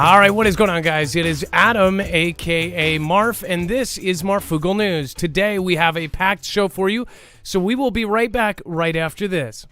All right, what is going on, guys? It is Adam, a.k.a. Marf, and this is Marfoogle News. Today, we have a packed show for you, so we will be right back right after this.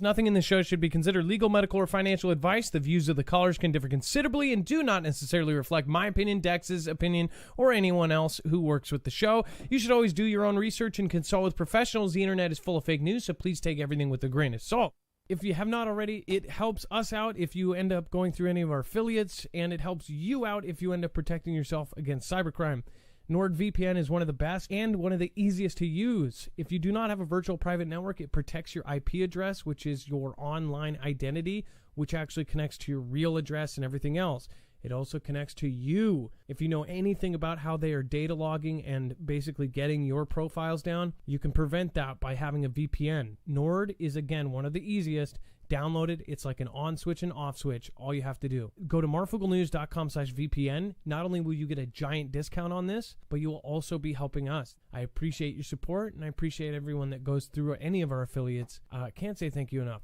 Nothing in the show should be considered legal, medical, or financial advice. The views of the callers can differ considerably and do not necessarily reflect my opinion, Dex's opinion, or anyone else who works with the show. You should always do your own research and consult with professionals. The internet is full of fake news, so please take everything with a grain of salt. If you have not already, it helps us out if you end up going through any of our affiliates, and it helps you out if you end up protecting yourself against cybercrime. NordVPN is one of the best and one of the easiest to use. If you do not have a virtual private network, it protects your IP address, which is your online identity, which actually connects to your real address and everything else. It also connects to you. If you know anything about how they are data logging and basically getting your profiles down, you can prevent that by having a VPN. Nord is, again, one of the easiest. Download it. It's like an on switch and off switch. All you have to do. Go to marfooglenews.com/VPN. Not only will you get a giant discount on this, but you will also be helping us. I appreciate your support, and I appreciate everyone that goes through any of our affiliates. Can't say thank you enough.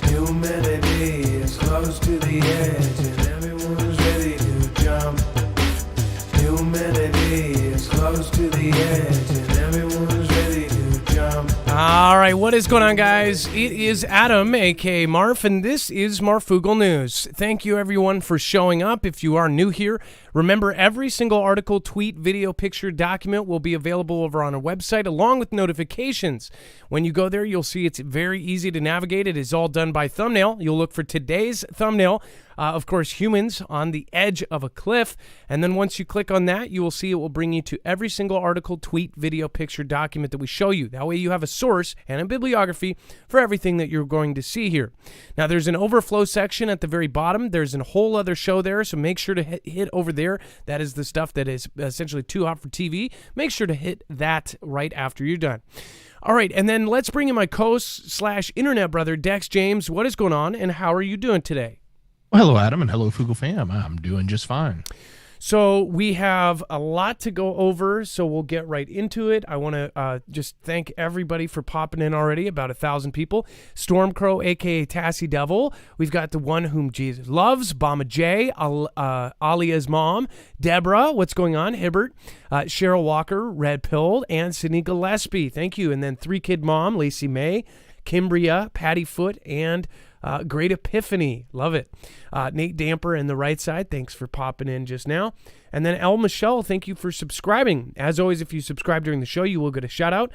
Humanity is close to the edge, and everyone's ready to jump. Humanity is close to the edge, and everyone's ready to jump. All right, what is going on, guys? It is Adam, a.k.a. Marf, and this is Marfoogle News. Thank you, everyone, for showing up. If you are new here, remember, every single article, tweet, video, picture, document will be available over on our website, along with notifications. When you go there, you'll see it's very easy to navigate. It is all done by thumbnail. You'll look for today's thumbnail. Of course, humans on the edge of a cliff. And then once you click on that, you will see it will bring you to every single article, tweet, video, picture, document that we show you. That way you have a source and a bibliography for everything that you're going to see here. Now, there's an overflow section at the very bottom. There's a whole other show there, so make sure to hit over there. That is the stuff that is essentially too hot for TV. Make sure to hit that right after you're done. All right, and then let's bring in my co-slash-internet brother, Dex James. What is going on, and how are you doing today? Well, hello, Adam, and hello, Foogle fam. I'm doing just fine. So we have a lot to go over, so we'll get right into it. I want to just thank everybody for popping in already, about 1,000 people. Stormcrow, a.k.a. Tassie Devil. We've got the one whom Jesus loves, Bama J, Alia's mom, Deborah, what's going on, Hibbert, Cheryl Walker, Red Pilled, and Sydney Gillespie. Thank you. And then 3-Kid Mom, Lacey May, Kimbria, Patty Foot, and Great Epiphany. Love it. Nate Damper in the right side. Thanks for popping in just now. And then El Michelle, thank you for subscribing. As always, if you subscribe during the show, you will get a shout out,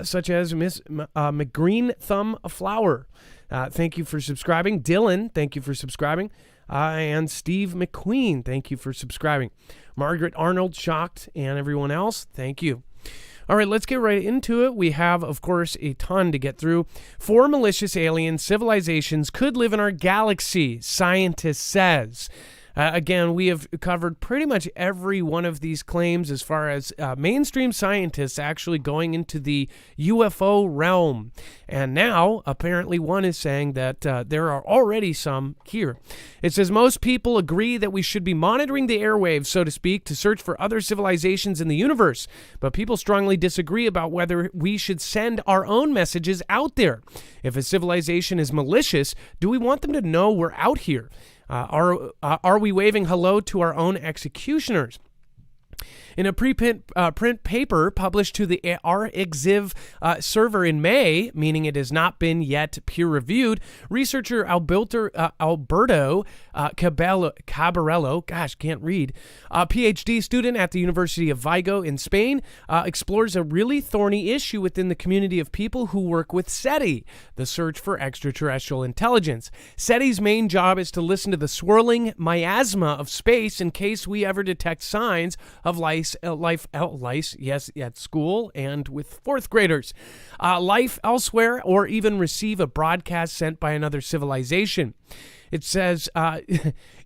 such as Miss McGreen Thumb Flower. Thank you for subscribing. Dylan, thank you for subscribing. And Steve McQueen, thank you for subscribing. Margaret Arnold, Shocked, and everyone else, thank you. All right, let's get right into it. We have, of course, a ton to get through. 4 malicious alien civilizations could live in our galaxy, scientist says. Again, we have covered pretty much every one of these claims as far as mainstream scientists actually going into the UFO realm. And now, apparently, one is saying that there are already some here. It says, most people agree that we should be monitoring the airwaves, so to speak, to search for other civilizations in the universe. But people strongly disagree about whether we should send our own messages out there. If a civilization is malicious, do we want them to know we're out here? Are we waving hello to our own executioners? In a preprint print paper published to the RxIV server in May, meaning it has not been yet peer-reviewed, researcher Alberto Cabarello, gosh, can't read, a PhD student at the University of Vigo in Spain, explores a really thorny issue within the community of people who work with SETI, the search for extraterrestrial intelligence. SETI's main job is to listen to the swirling miasma of space in case we ever detect signs of life, yes, at school and with fourth graders, life elsewhere, or even receive a broadcast sent by another civilization. It says,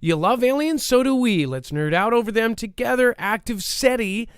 you love aliens? So do we. Let's nerd out over them together. Active SETI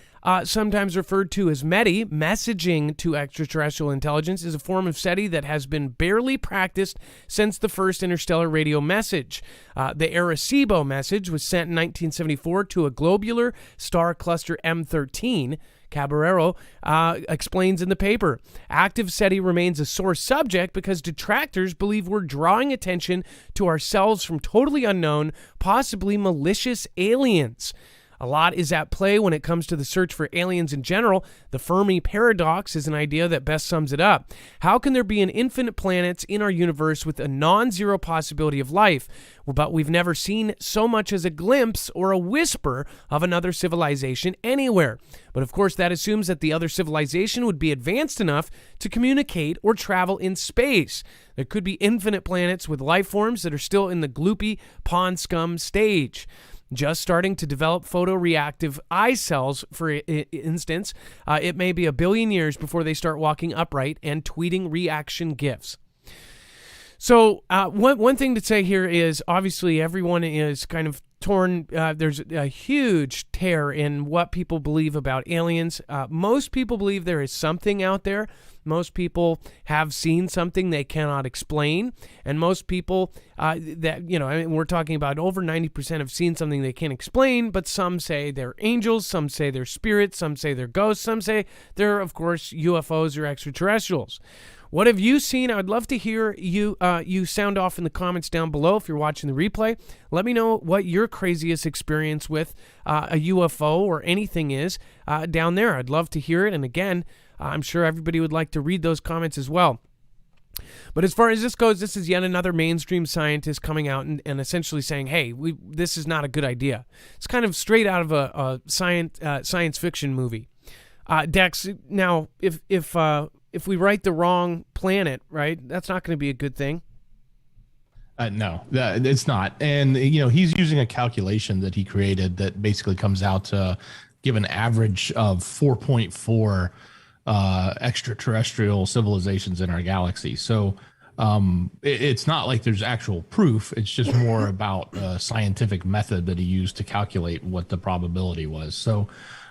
sometimes referred to as METI, messaging to extraterrestrial intelligence, is a form of SETI that has been barely practiced since the first interstellar radio message. The Arecibo message was sent in 1974 to a globular star cluster M13. Caballero explains in the paper, active SETI remains a sore subject because detractors believe we're drawing attention to ourselves from totally unknown, possibly malicious aliens. A lot is at play when it comes to the search for aliens in general. The Fermi paradox is an idea that best sums it up. How can there be an infinite planets in our universe with a non-zero possibility of life, but we've never seen so much as a glimpse or a whisper of another civilization anywhere? But of course, that assumes that the other civilization would be advanced enough to communicate or travel in space. There could be infinite planets with life forms that are still in the gloopy pond scum stage, just starting to develop photoreactive eye cells, for instance. It may be a billion years before they start walking upright and tweeting reaction GIFs. So one thing to say here is, obviously, everyone is kind of torn. There's a huge tear in what people believe about aliens. Most people believe there is something out there. Most people have seen something they cannot explain. And most people we're talking about over 90% have seen something they can't explain, but some say they're angels, some say they're spirits, some say they're ghosts, some say they're, of course, UFOs or extraterrestrials. What have you seen? I'd love to hear you sound off in the comments down below if you're watching the replay. Let me know what your craziest experience with a UFO or anything is down there. I'd love to hear it. And again, I'm sure everybody would like to read those comments as well. But as far as this goes, this is yet another mainstream scientist coming out and essentially saying, hey, this is not a good idea. It's kind of straight out of a science fiction movie. Dex, now, if we write the wrong planet, right, that's not going to be a good thing. No, it's not. And, he's using a calculation that he created that basically comes out to give an average of 4.4 extraterrestrial civilizations in our galaxy. So it's not like there's actual proof. It's just more about a scientific method that he used to calculate what the probability was. So,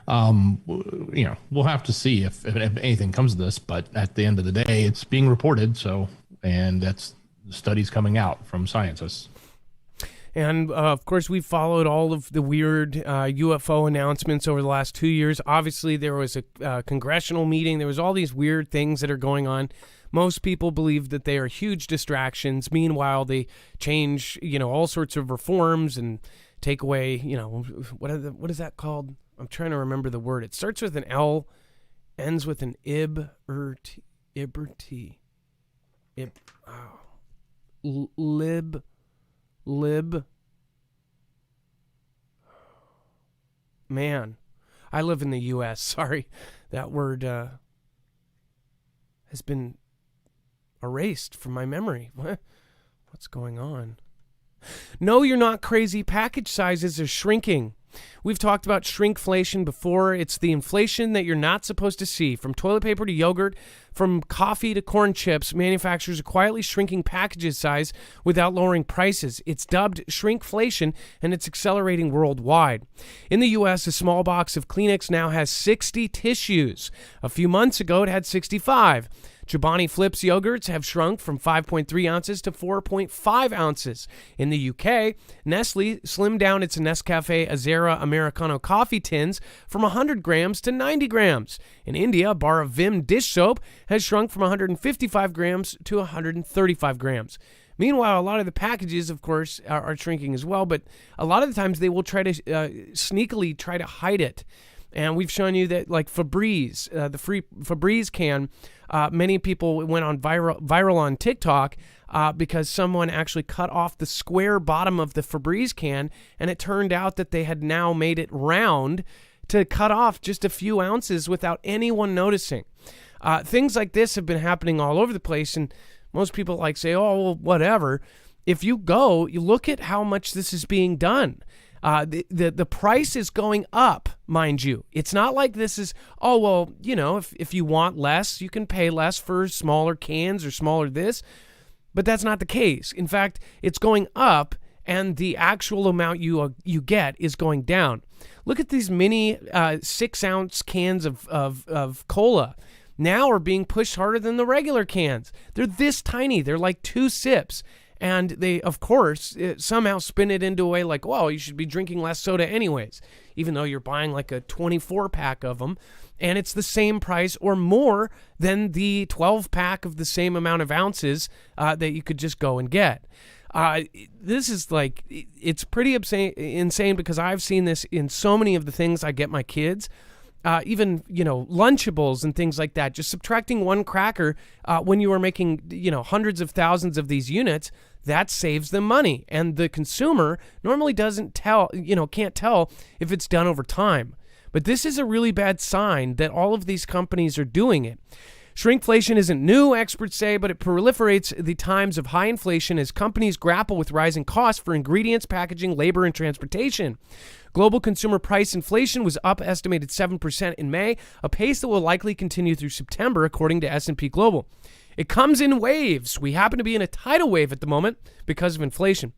we'll have to see if anything comes of this. But at the end of the day, it's being reported. So, and that's studies coming out from scientists. And, of course, we've followed all of the weird UFO announcements over the last 2 years. Obviously, there was a congressional meeting. There was all these weird things that are going on. Most people believe that they are huge distractions. Meanwhile, they change, all sorts of reforms and take away, what is that called? I'm trying to remember the word. It starts with an L, ends with an ib or t. Lib. Man, I live in the U.S. Sorry, that word has been erased from my memory. What's going on? No, you're not crazy. Package sizes are shrinking. We've talked about shrinkflation before. It's the inflation that you're not supposed to see. From toilet paper to yogurt, from coffee to corn chips, manufacturers are quietly shrinking packages size without lowering prices. It's dubbed shrinkflation, and it's accelerating worldwide. In the U.S., a small box of Kleenex now has 60 tissues. A few months ago, it had 65. Chobani Flips yogurts have shrunk from 5.3 ounces to 4.5 ounces. In the UK, Nestle slimmed down its Nescafe Azera Americano coffee tins from 100 grams to 90 grams. In India, a bar of Vim dish soap has shrunk from 155 grams to 135 grams. Meanwhile, a lot of the packages, of course, are shrinking as well, but a lot of the times they will try to sneakily try to hide it. And we've shown you that, like Febreze, the free Febreze can, many people went on viral on TikTok because someone actually cut off the square bottom of the Febreze can, and it turned out that they had now made it round to cut off just a few ounces without anyone noticing. Things like this have been happening all over the place, and most people say, oh, well, whatever. If you go, you look at how much this is being done. The price is going up, mind you. It's not like this is, oh, well, if you want less, you can pay less for smaller cans or smaller this. But that's not the case. In fact, it's going up, and the actual amount you get is going down. Look at these mini 6-ounce cans of cola. Now are being pushed harder than the regular cans. They're this tiny. They're like 2 sips. And they, of course, somehow spin it into a way like, well, you should be drinking less soda anyways, even though you're buying like a 24-pack of them. And it's the same price or more than the 12-pack of the same amount of ounces that you could just go and get. This is like, it's pretty insane because I've seen this in so many of the things I get my kids. Even, Lunchables and things like that. Just subtracting 1 cracker when you are making, hundreds of thousands of these units, that saves them money. And the consumer normally can't tell if it's done over time. But this is a really bad sign that all of these companies are doing it. Shrinkflation isn't new, experts say, but it proliferates the times of high inflation as companies grapple with rising costs for ingredients, packaging, labor, and transportation. Global consumer price inflation was up estimated 7% in May, a pace that will likely continue through September, according to S&P Global. It comes in waves. We happen to be in a tidal wave at the moment because of inflation.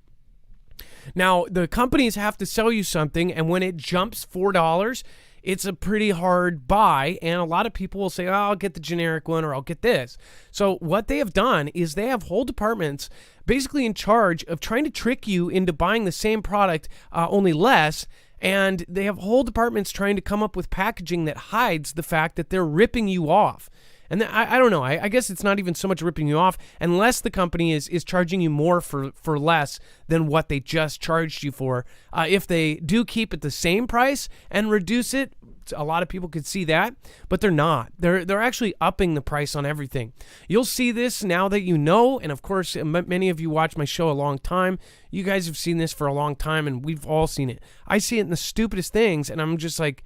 Now, the companies have to sell you something, and when it jumps $4, it's a pretty hard buy, and a lot of people will say, oh, I'll get the generic one or I'll get this. So what they have done is they have whole departments basically in charge of trying to trick you into buying the same product, only less, and they have whole departments trying to come up with packaging that hides the fact that they're ripping you off. And I don't know. I guess it's not even so much ripping you off unless the company is charging you more for less than what they just charged you for. If they do keep it the same price and reduce it, a lot of people could see that, but they're not. They're actually upping the price on everything. You'll see this now that you know, and of course, many of you watch my show a long time. You guys have seen this for a long time, and we've all seen it. I see it in the stupidest things, and I'm just like,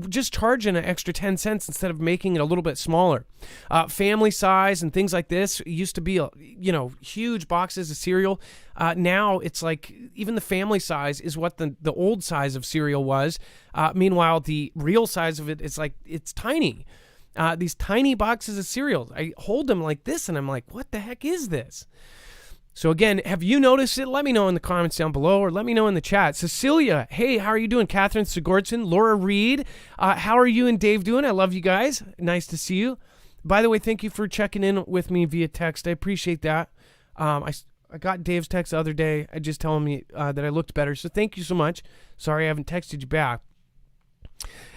just charging an extra 10 cents instead of making it a little bit smaller. Family size and things like this used to be, huge boxes of cereal. Now it's like even the family size is what the old size of cereal was. Meanwhile, the real size of it is like, it's tiny. These tiny boxes of cereal. I hold them like this and I'm like, what the heck is this? So again, have you noticed it? Let me know in the comments down below or let me know in the chat. Cecilia, hey, how are you doing? Catherine Sigurdsson, Laura Reed, how are you and Dave doing? I love you guys. Nice to see you. By the way, thank you for checking in with me via text. I appreciate that. I got Dave's text the other day. Just telling me that I looked better. So thank you so much. Sorry I haven't texted you back.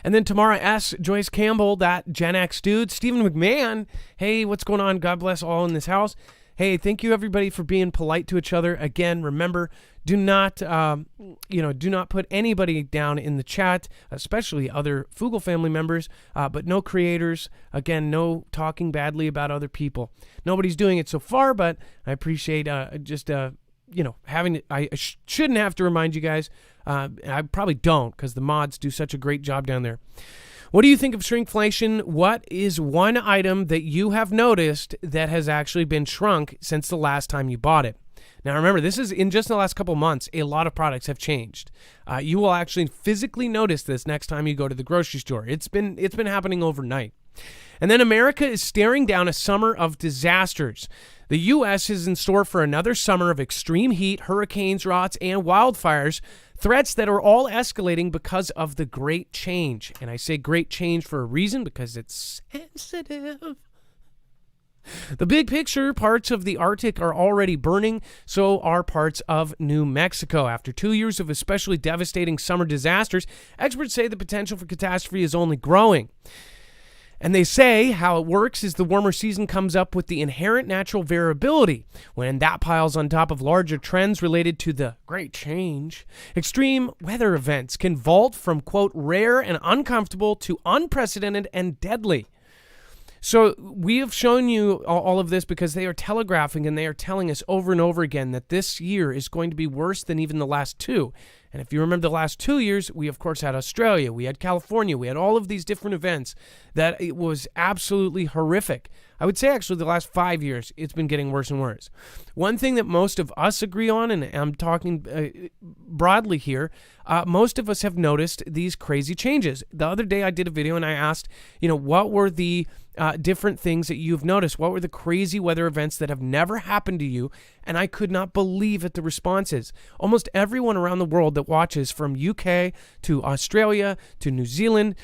And then Tamara S., Joyce Campbell, that Gen X dude, Stephen McMahon, hey, what's going on? God bless all in this house. Hey, thank you everybody for being polite to each other. Again, remember, do not put anybody down in the chat, especially other Foogle family members, but no creators. Again, no talking badly about other people. Nobody's doing it so far, but I appreciate having it. I shouldn't have to remind you guys. I probably don't because the mods do such a great job down there. What do you think of shrinkflation? What is one item that you have noticed that has actually been shrunk since the last time you bought it? Now, remember, this is in just the last couple months, a lot of products have changed. You will actually physically notice this next time you go to the grocery store. It's been happening overnight. And then America is staring down a summer of disasters. The U.S. is in store for another summer of extreme heat, hurricanes, droughts, and wildfires, threats that are all escalating because of the Great Change. And I say Great Change for a reason, because it's sensitive. The big picture, parts of the Arctic are already burning, so are parts of New Mexico. After 2 years of especially devastating summer disasters, experts say the potential for catastrophe is only growing. And they say how it works is the warmer season comes up with the inherent natural variability. When that piles on top of larger trends related to the Great Change, extreme weather events can vault from, quote, rare and uncomfortable to unprecedented and deadly. So we have shown you all of this because they are telegraphing and they are telling us over and over again that this year is going to be worse than even the last two. And if you remember the last 2 years, we of course had Australia, we had California, we had all of these different events that it was absolutely horrific. I would say actually the last 5 years, it's been getting worse and worse. One thing that most of us agree on, and I'm talking broadly here, most of us have noticed these crazy changes. The other day I did a video and I asked, what were the different things that you've noticed? What were the crazy weather events that have never happened to you? and I could not believe at the responses. Almost everyone around the world that watches, from UK to Australia to New Zealand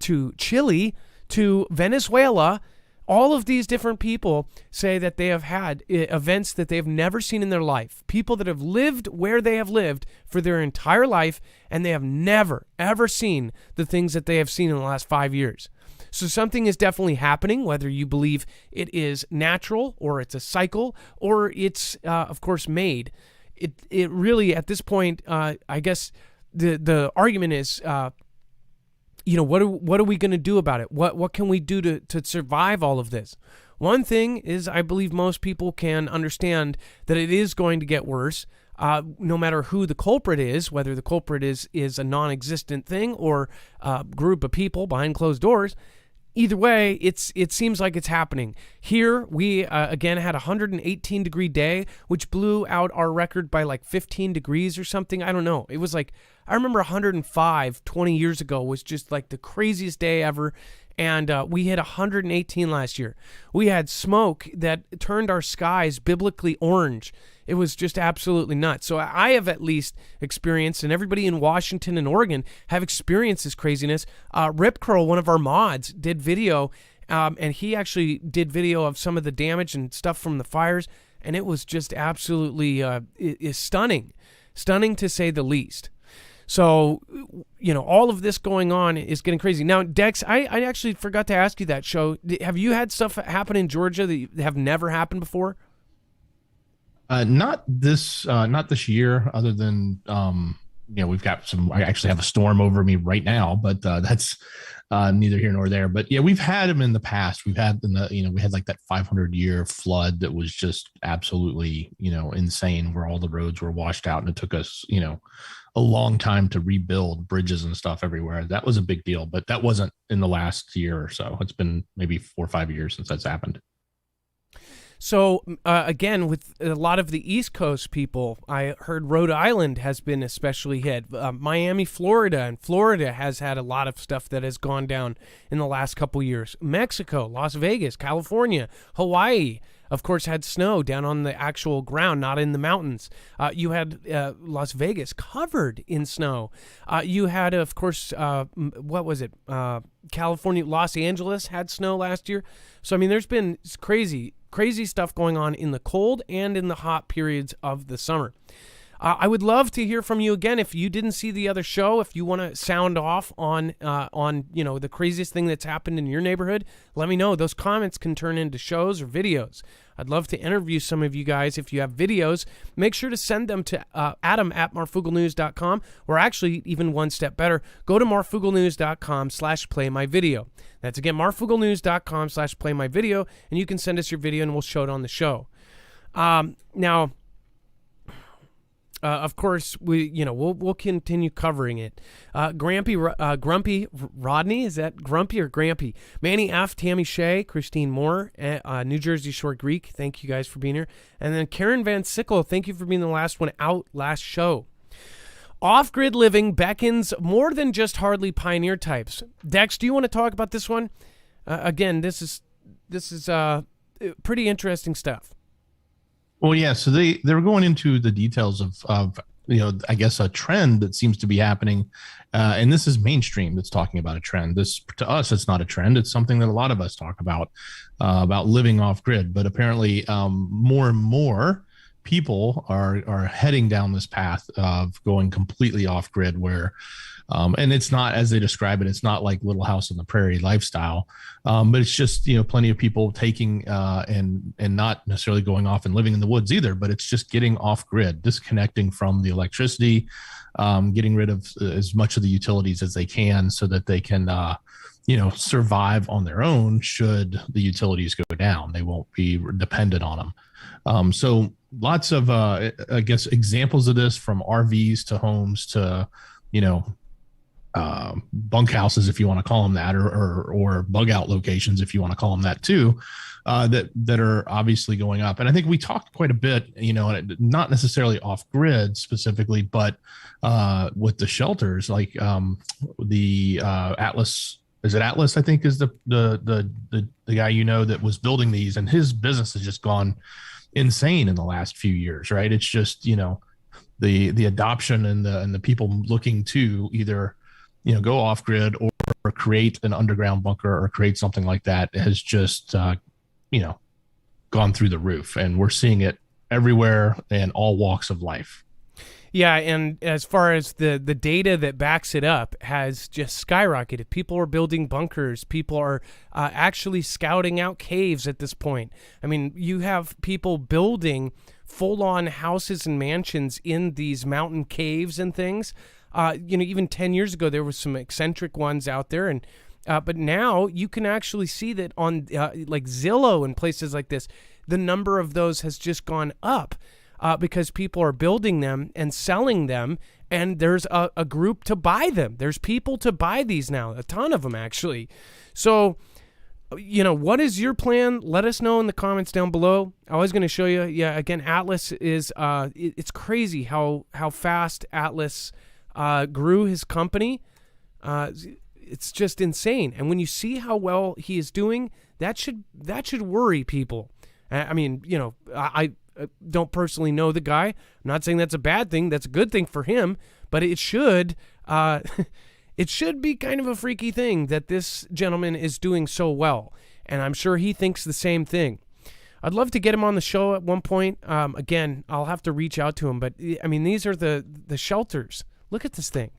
to Chile to Venezuela, all of these different people say that they have had events that they have never seen in their life. People that have lived where they have lived for their entire life, and they have never, ever seen the things that they have seen in the last 5 years. So something is definitely happening, whether you believe it is natural or it's a cycle or it's, of course, made. It really, at this point, I guess the argument is, what are we going to do about it? What can we do to survive all of this? One thing is, I believe most people can understand that it is going to get worse, no matter who the culprit is, whether the culprit is a non-existent thing or a group of people behind closed doors. Either way, it seems like it's happening. Here, we, again, had a 118-degree day, which blew out our record by like 15 degrees or something. I don't know. It was like, I remember 105 20 years ago was just like the craziest day ever. And we hit 118 last year. We had smoke that turned our skies biblically orange. It was just absolutely nuts. So I have at least experienced, and everybody in Washington and Oregon have experienced this craziness. Rip Curl, one of our mods, did video, and he actually did video of some of the damage and stuff from the fires, and it was just absolutely stunning. Stunning to say the least. So, all of this going on is getting crazy. Now, Dex, I actually forgot to ask you that. Have you had stuff happen in Georgia that have never happened before? Not this year, other than, we've got I actually have a storm over me right now, but that's neither here nor there. But yeah, we've had them in the past. We had like that 500-year flood that was just absolutely, insane, where all the roads were washed out, and it took us, a long time to rebuild bridges and stuff everywhere. That was a big deal, but that wasn't in the last year or so. It's been maybe 4 or 5 years since that's happened. So, again, with a lot of the East Coast people, I heard Rhode Island has been especially hit. Miami, Florida, and Florida has had a lot of stuff that has gone down in the last couple years. Mexico, Las Vegas, California, Hawaii, of course, had snow down on the actual ground, not in the mountains. You had Las Vegas covered in snow. You had, of course, what was it? California, Los Angeles had snow last year. So, I mean, there's been crazy stuff going on in the cold and in the hot periods of the summer. I would love to hear from you again. If you didn't see the other show, if you want to sound off on the craziest thing that's happened in your neighborhood, let me know. Those comments can turn into shows or videos. I'd love to interview some of you guys. If you have videos, make sure to send them to adam@marfooglenews.com, or actually even one step better, go to marfooglenews.com/playmyvideo. That's again, marfooglenews.com/playmyvideo, and you can send us your video and we'll show it on the show. Now, of course, we'll continue covering it. Grumpy Rodney, is that Grumpy or Grampy? Manny F, Tammy Shea, Christine Moore, New Jersey Shore Greek. Thank you guys for being here. And then Karen Van Sickle, thank you for being the last one out last show. Off-grid living beckons more than just hardly pioneer types. Dex, do you want to talk about this one? Again, this is pretty interesting stuff. Well, yeah. So they were going into the details of I guess a trend that seems to be happening, and this is mainstream that's talking about a trend. This, to us, it's not a trend. It's something that a lot of us talk about living off grid. But apparently, more and more people are heading down this path of going completely off grid, where and it's not, as they describe it, it's not like Little House on the Prairie lifestyle, but it's just, plenty of people taking and not necessarily going off and living in the woods either, but it's just getting off grid, disconnecting from the electricity, getting rid of as much of the utilities as they can, so that they can survive on their own should the utilities go down. They won't be dependent on them. So lots of I guess examples of this, from RVs to homes to bunkhouses, if you want to call them that, or bug out locations, if you want to call them that too, that are obviously going up. And I think we talked quite a bit, not necessarily off grid specifically, but with the shelters, like the Atlas. Is it Atlas? I think is the guy that was building these, and his business has just gone insane in the last few years, right? It's just, the adoption and the people looking to either, go off grid or create an underground bunker or create something like that has just, gone through the roof. And we're seeing it everywhere in all walks of life. Yeah, and as far as the data that backs it up has just skyrocketed. People are building bunkers. People are actually scouting out caves at this point. I mean, you have people building full-on houses and mansions in these mountain caves and things. Even 10 years ago, there were some eccentric ones out there, and but now you can actually see that on like Zillow and places like this, the number of those has just gone up. Because people are building them and selling them, and there's a group to buy them. There's people to buy these now, a ton of them actually. So, what is your plan? Let us know in the comments down below. I was going to show you. Yeah, again, Atlas is. It's crazy how fast Atlas grew his company. It's just insane. And when you see how well he is doing, that should worry people. I mean, I don't personally know the guy. I'm not saying that's a bad thing. That's a good thing for him, but it should it should be kind of a freaky thing that this gentleman is doing so well, and I'm sure he thinks the same thing. I'd love to get him on the show at one point. Again, I'll have to reach out to him, but I mean, these are the shelters. Look at this thing.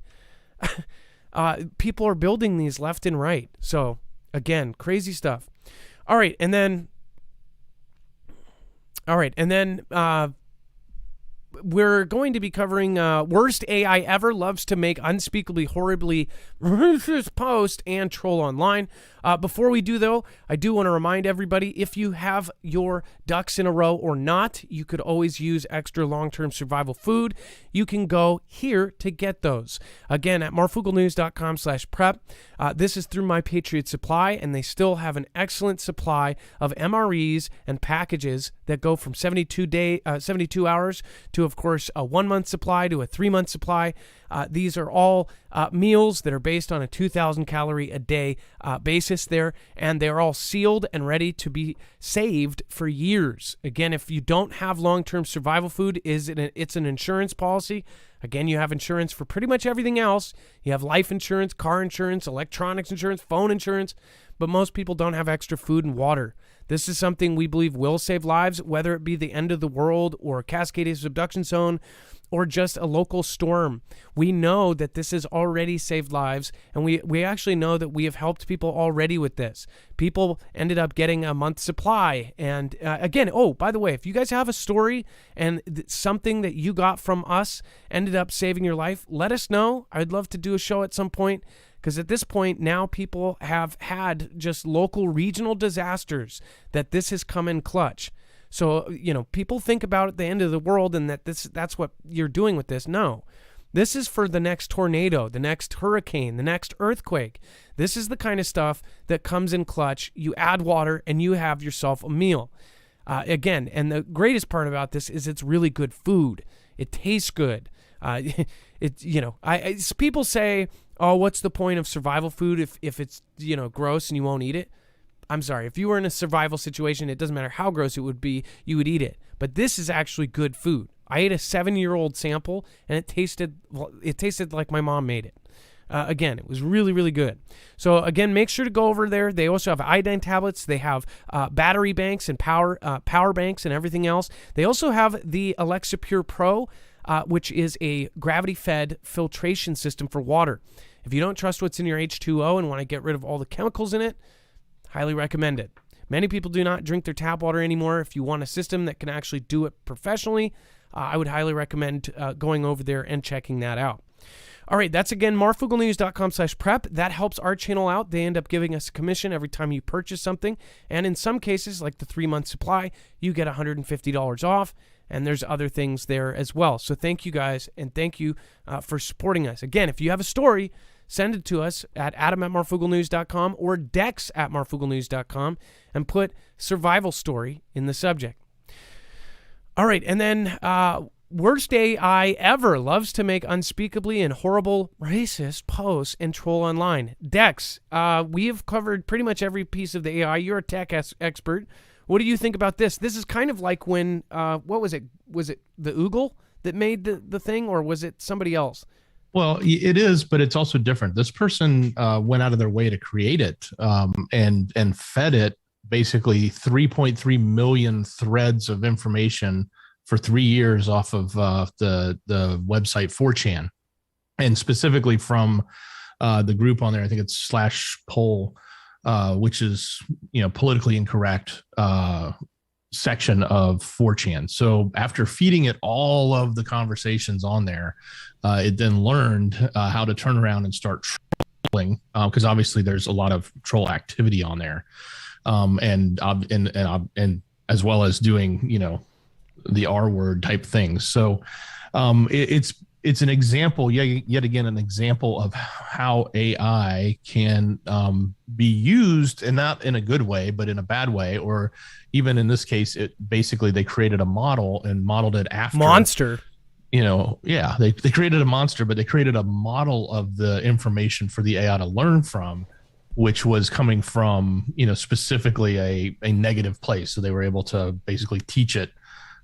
People are building these left and right. So again, crazy stuff. All right, and then we're going to be covering worst AI ever loves to make unspeakably horribly racist post and troll online. Before we do, though, I do want to remind everybody, if you have your ducks in a row or not, you could always use extra long-term survival food. You can go here to get those. Again, at marfooglenews.com/prep. This is through my Patriot Supply, and they still have an excellent supply of MREs and packages that go from 72 hours to, of course, a 1 month supply to a 3 month supply. These are all meals that are based on a 2,000 calorie a day basis there, and they're all sealed and ready to be saved for years. Again, if you don't have long-term survival food, it's an insurance policy. Again, you have insurance for pretty much everything else. You have life insurance, car insurance, electronics insurance, phone insurance, but most people don't have extra food and water. This is something we believe will save lives, whether it be the end of the world or a Cascades subduction zone or just a local storm. We know that this has already saved lives, and we actually know that we have helped people already with this. People ended up getting a month's supply. And again, oh, by the way, if you guys have a story and something that you got from us ended up saving your life, let us know. I'd love to do a show at some point, because at this point now people have had just local regional disasters that this has come in clutch. So, people think about the end of the world and that's what you're doing with this. No, this is for the next tornado, the next hurricane, the next earthquake. This is the kind of stuff that comes in clutch. You add water and you have yourself a meal. Again, and the greatest part about this is it's really good food. It tastes good. People say, oh, what's the point of survival food if it's, gross and you won't eat it? I'm sorry, if you were in a survival situation, it doesn't matter how gross it would be, you would eat it. But this is actually good food. I ate a 7-year-old sample, and it tasted like my mom made it. Again, it was really, really good. So again, make sure to go over there. They also have iodine tablets. They have battery banks and power banks and everything else. They also have the Alexa Pure Pro, which is a gravity-fed filtration system for water. If you don't trust what's in your H2O and want to get rid of all the chemicals in it, highly recommend it. Many people do not drink their tap water anymore. If you want a system that can actually do it professionally, I would highly recommend going over there and checking that out. All right, that's again marfooglenews.com/prep. That helps our channel out. They end up giving us a commission every time you purchase something. And in some cases, like the 3-month supply, you get $150 off. And there's other things there as well. So thank you guys, and thank you for supporting us. Again, if you have a story, send it to us at adam@marfooglenews.com or dex@marfooglenews.com and put survival story in the subject. All right, and then worst AI ever loves to make unspeakably and horrible racist posts and troll online. Dex, we have covered pretty much every piece of the AI. You're a tech expert. What do you think about this? This is kind of like when, what was it? Was it the Oogle that made the thing, or was it somebody else? Well, it is, but it's also different. This person went out of their way to create it, and fed it basically 3.3 million threads of information for 3 years off of the website 4chan, and specifically from the group on there. I think it's slash poll, which is politically incorrect section of 4chan. So after feeding it all of the conversations on there, it then learned how to turn around and start trolling, because obviously there's a lot of troll activity on there, and as well as doing the R word type things. So it's an example, yet again, an example of how AI can be used, and not in a good way, but in a bad way. Or even in this case, they created a model and modeled it after monster. They created a monster, but they created a model of the information for the AI to learn from, which was coming from specifically a negative place. So they were able to basically teach it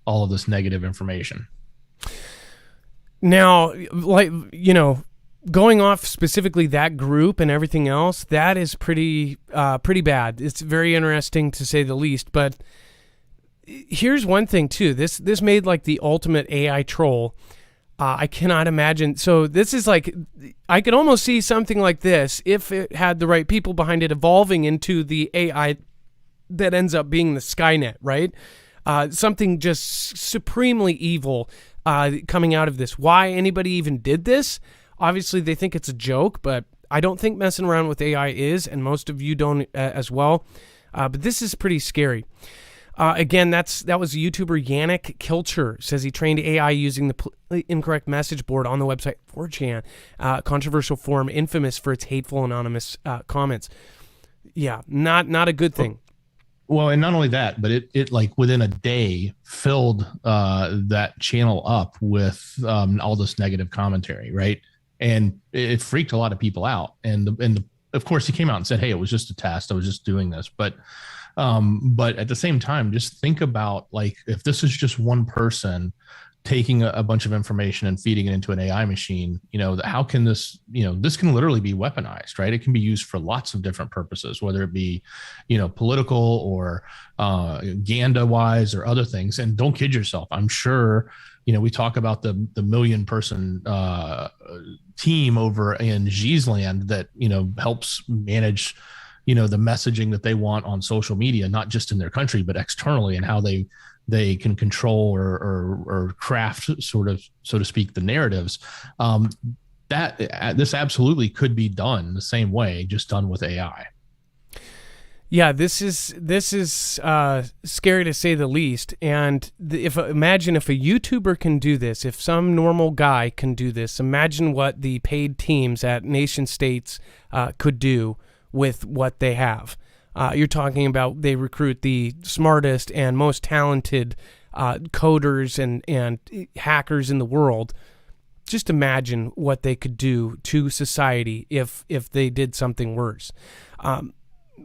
all of this negative information. Now, going off specifically that group and everything else, that is pretty bad. It's very interesting to say the least. But here's one thing too. This made like the ultimate AI troll. I cannot imagine. So this is like, I could almost see something like this if it had the right people behind it, evolving into the AI that ends up being the Skynet, right? Something just supremely evil coming out of this. Why anybody even did this? Obviously, they think it's a joke, but I don't think messing around with AI is, and most of you don't as well. But this is pretty scary. Again, that was YouTuber Yannick Kilcher, says he trained AI using the incorrect message board on the website 4chan, controversial forum infamous for its hateful anonymous comments. Yeah, not a good thing. Well, and not only that, but it like within a day filled that channel up with all this negative commentary, right? And it freaked a lot of people out. And of course, he came out and said, "Hey, it was just a test. I was just doing this." But at the same time, just think about, like, if this is just one person taking a bunch of information and feeding it into an AI machine, how can this, this can literally be weaponized, right? It can be used for lots of different purposes, whether it be, political or Ganda wise or other things. And don't kid yourself. I'm sure, we talk about the million person team over in Xi's land that, helps manage, the messaging that they want on social media, not just in their country, but externally, and how they can control or craft, sort of, so to speak, the narratives. That this absolutely could be done the same way, just done with AI. Yeah, this is scary to say the least. And imagine if a YouTuber can do this, if some normal guy can do this, imagine what the paid teams at nation states could do with what they have. You're talking about they recruit the smartest and most talented coders and hackers in the world. Just imagine what they could do to society if they did something worse.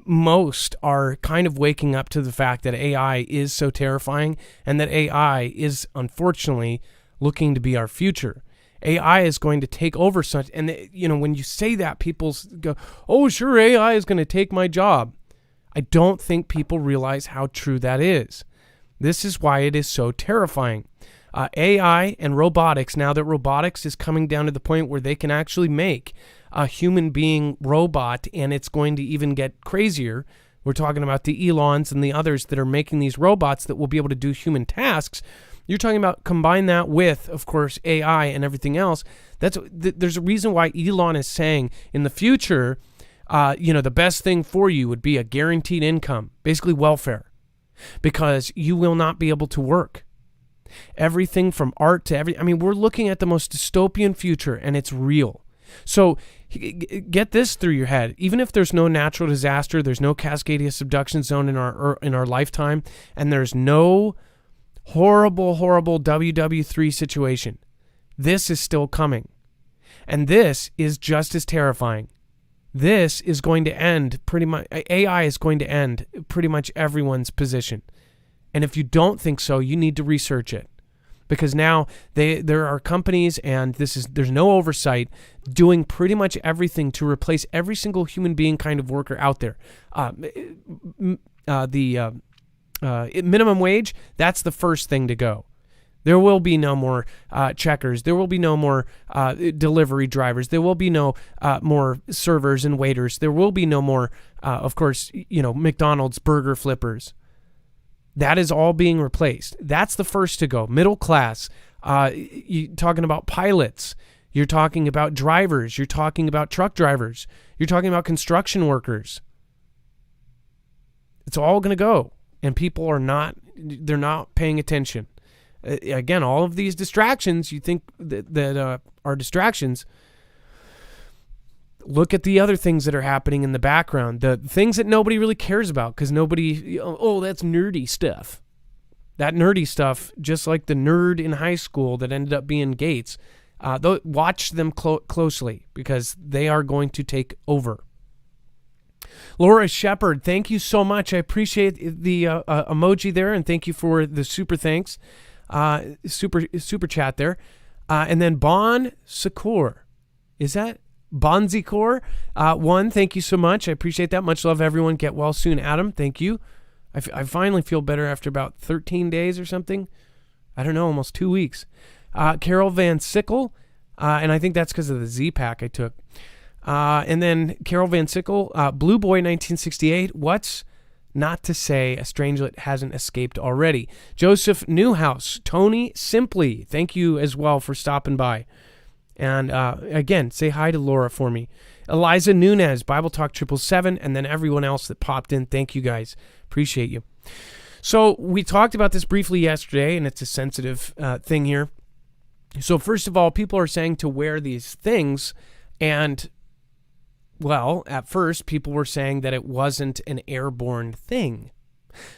Most are kind of waking up to the fact that AI is so terrifying, and that AI is unfortunately looking to be our future. AI is going to take over such, and when you say that, people go, "Oh, sure, AI is going to take my job." I don't think people realize how true that is. This is why it is so terrifying. AI and robotics, now that robotics is coming down to the point where they can actually make a human being robot, and it's going to even get crazier. We're talking about the Elons and the others that are making these robots that will be able to do human tasks. You're talking about combine that with, of course, AI and everything else. There's a reason why Elon is saying in the future, the best thing for you would be a guaranteed income, basically welfare, because you will not be able to work. Everything from art to we're looking at the most dystopian future, and it's real. So get this through your head. Even if there's no natural disaster, there's no Cascadia subduction zone in our lifetime, and there's no horrible WW3 situation, this is still coming. And this is just as terrifying. This is going to end pretty much, AI is going to end pretty much everyone's position. And if you don't think so, you need to research it. Because now there are companies, and there's no oversight, doing pretty much everything to replace every single human being kind of worker out there. Minimum wage, that's the first thing to go. There will be no more checkers. There will be no more delivery drivers. There will be no more servers and waiters. There will be no more, of course, McDonald's burger flippers. That is all being replaced. That's the first to go. Middle class. You're talking about pilots. You're talking about drivers. You're talking about truck drivers. You're talking about construction workers. It's all going to go. And people they're not paying attention. Again, all of these distractions, you think that are distractions. Look at the other things that are happening in the background, the things that nobody really cares about, because that's nerdy stuff. That nerdy stuff, just like the nerd in high school that ended up being Gates, watch them closely, because they are going to take over. Laura Shepard, thank you so much. I appreciate the emoji there, and thank you for the super thanks, super chat there. And then Bon Secor, is that Bonzicor? One, thank you so much. I appreciate that. Much love, everyone. Get well soon, Adam. Thank you. I finally feel better after about 13 days or something. I don't know, almost 2 weeks. Carol Van Sickle, and I think that's because of the Z-Pack I took. And then Carol Van Sickle, Blue Boy 1968, what's not to say a strangelet hasn't escaped already? Joseph Newhouse, Tony Simply, thank you as well for stopping by. And again, say hi to Laura for me. Eliza Nunez, Bible Talk 777, and then everyone else that popped in. Thank you guys. Appreciate you. So we talked about this briefly yesterday, and it's a sensitive thing here. So first of all, people are saying to wear these things, and well, at first, people were saying that it wasn't an airborne thing.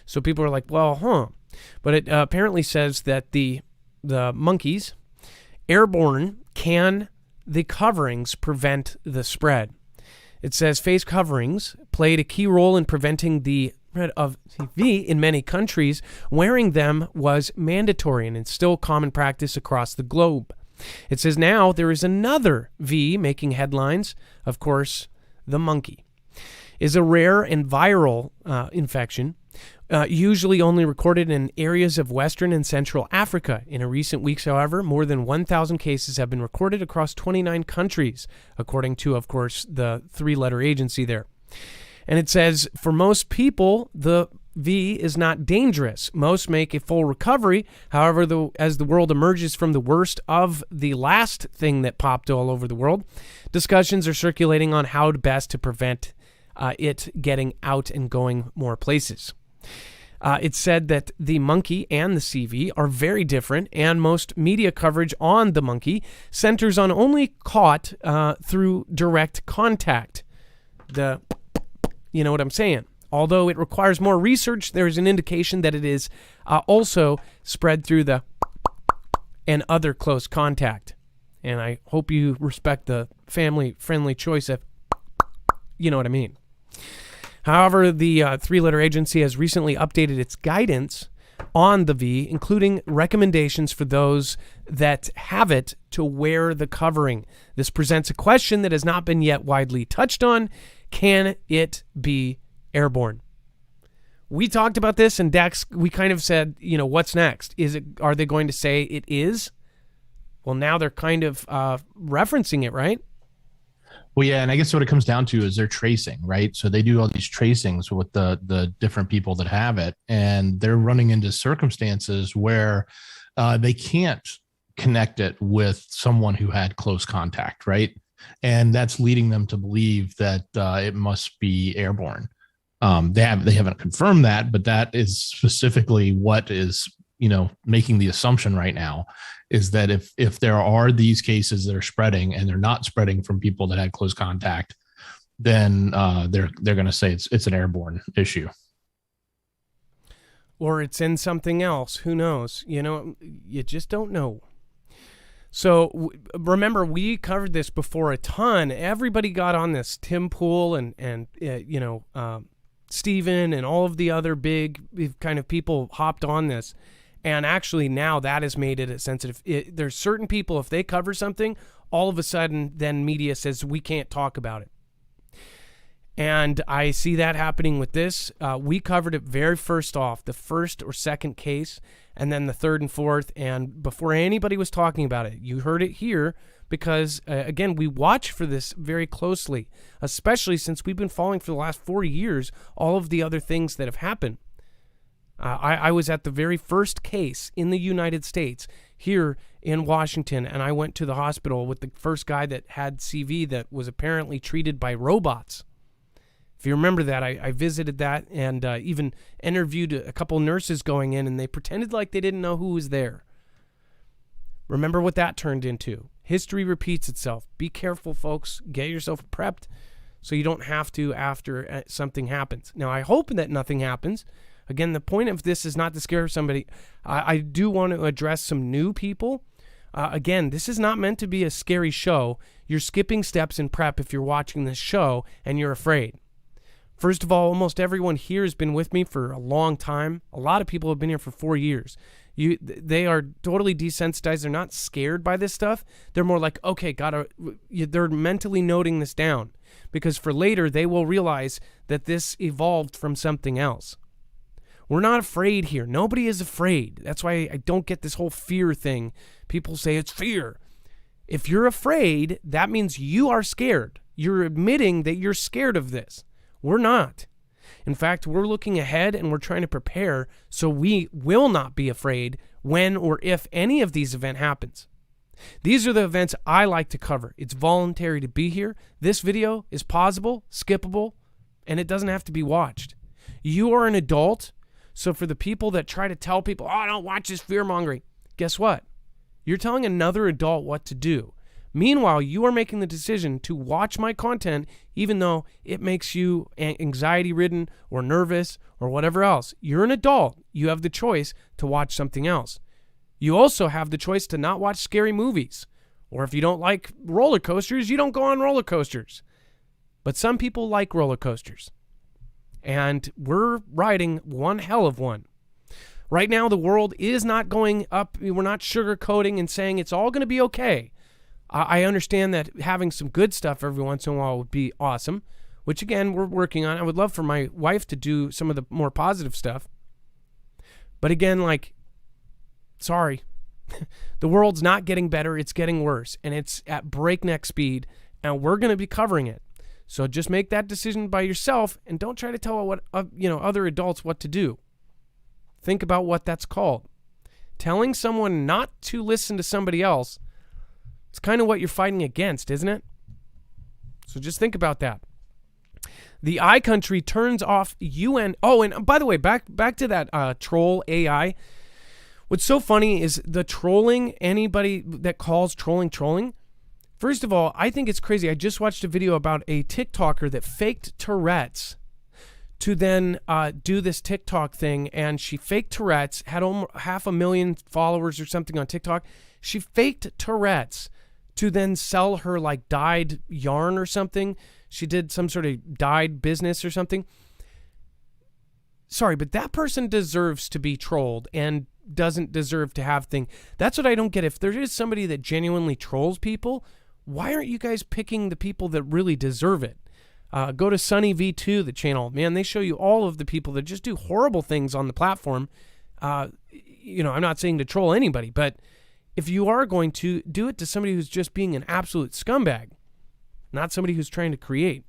So people are like, well, But it apparently says that the monkeys, airborne, can the coverings prevent the spread? It says face coverings played a key role in preventing the spread of CV in many countries. Wearing them was mandatory and it's still common practice across the globe. It says now there is another V making headlines. Of course, the monkey is a rare and viral infection, usually only recorded in areas of Western and Central Africa. In recent weeks, however, more than 1,000 cases have been recorded across 29 countries, according to, of course, the three-letter agency there. And it says, for most people, the V is not dangerous. Most make a full recovery. However, as the world emerges from the worst of the last thing that popped all over the world, discussions are circulating on how best to prevent it getting out and going more places. It said that the monkey and the CV are very different, and most media coverage on the monkey centers on only caught through direct contact. You know what I'm saying? Although it requires more research, there is an indication that it is also spread through the and other close contact. And I hope you respect the family-friendly choice of, you know what I mean. However, the three-letter agency has recently updated its guidance on the V, including recommendations for those that have it to wear the covering. This presents a question that has not been yet widely touched on. Can it be airborne? We talked about this, and Dex, we kind of said, what's next? Are they going to say it is? Well, now they're kind of referencing it, right? Well, yeah, and I guess what it comes down to is they're tracing, right? So they do all these tracings with the different people that have it, and they're running into circumstances where they can't connect it with someone who had close contact, right? And that's leading them to believe that it must be airborne. They haven't confirmed that, but that is specifically what is making the assumption right now, is that if there are these cases that are spreading and they're not spreading from people that had close contact, then they're going to say it's an airborne issue. Or it's in something else. Who knows? You just don't know. So remember, we covered this before a ton. Everybody got on this. Tim Pool and Steven and all of the other big kind of people hopped on this. And actually now that has made it a sensitive. There's certain people, if they cover something, all of a sudden then media says we can't talk about it. And I see that happening with this. We covered it very first off, the first or second case, and then the third and fourth. And before anybody was talking about it, you heard it here because, again, we watch for this very closely, especially since we've been following for the last 4 years all of the other things that have happened. I was at the very first case in the United States here in Washington, and I went to the hospital with the first guy that had CV that was apparently treated by robots. If you remember that, I visited that and even interviewed a couple nurses going in, and they pretended like they didn't know who was there. Remember what that turned into. History repeats itself. Be careful, folks. Get yourself prepped so you don't have to after something happens. Now, I hope that nothing happens. Again, the point of this is not to scare somebody. I do want to address some new people. Again, this is not meant to be a scary show. You're skipping steps in prep if you're watching this show and you're afraid. First of all, almost everyone here has been with me for a long time. A lot of people have been here for 4 years. They are totally desensitized. They're not scared by this stuff. They're more like, okay, they're mentally noting this down because for later they will realize that this evolved from something else. We're not afraid here. Nobody is afraid. That's why I don't get this whole fear thing. People say it's fear. If you're afraid, that means you are scared. You're admitting that you're scared of this. We're not. In fact, we're looking ahead and we're trying to prepare so we will not be afraid when or if any of these events happens. These are the events I like to cover. It's voluntary to be here. This video is pausable, skippable, and it doesn't have to be watched. You are an adult, so for the people that try to tell people, oh, don't watch this fear-mongering, guess what? You're telling another adult what to do. Meanwhile, you are making the decision to watch my content even though it makes you anxiety-ridden or nervous or whatever else. You're an adult. You have the choice to watch something else. You also have the choice to not watch scary movies. Or if you don't like roller coasters, you don't go on roller coasters. But some people like roller coasters. And we're riding one hell of one. Right now, the world is not going up. We're not sugarcoating and saying it's all going to be okay. I understand that having some good stuff every once in a while would be awesome, which again, we're working on. I would love for my wife to do some of the more positive stuff. But again, sorry, the world's not getting better. It's getting worse, and it's at breakneck speed, and we're going to be covering it. So just make that decision by yourself, and don't try to tell other adults what to do. Think about what that's called. Telling someone not to listen to somebody else, it's kind of what you're fighting against, isn't it? So just think about that. The iCountry turns off UN. Oh, and by the way, back to that troll AI. What's so funny is the trolling, anybody that calls trolling. First of all, I think it's crazy. I just watched a video about a TikToker that faked Tourette's to then do this TikTok thing, and she faked Tourette's, had almost 500,000 followers or something on TikTok. She faked Tourette's to then sell her dyed yarn or something. She did some sort of dyed business or something. Sorry, but that person deserves to be trolled and doesn't deserve to have things. That's what I don't get. If there is somebody that genuinely trolls people, why aren't you guys picking the people that really deserve it? Go to Sunny V2, the channel. Man, they show you all of the people that just do horrible things on the platform. I'm not saying to troll anybody, but if you are going to, do it to somebody who's just being an absolute scumbag, not somebody who's trying to create.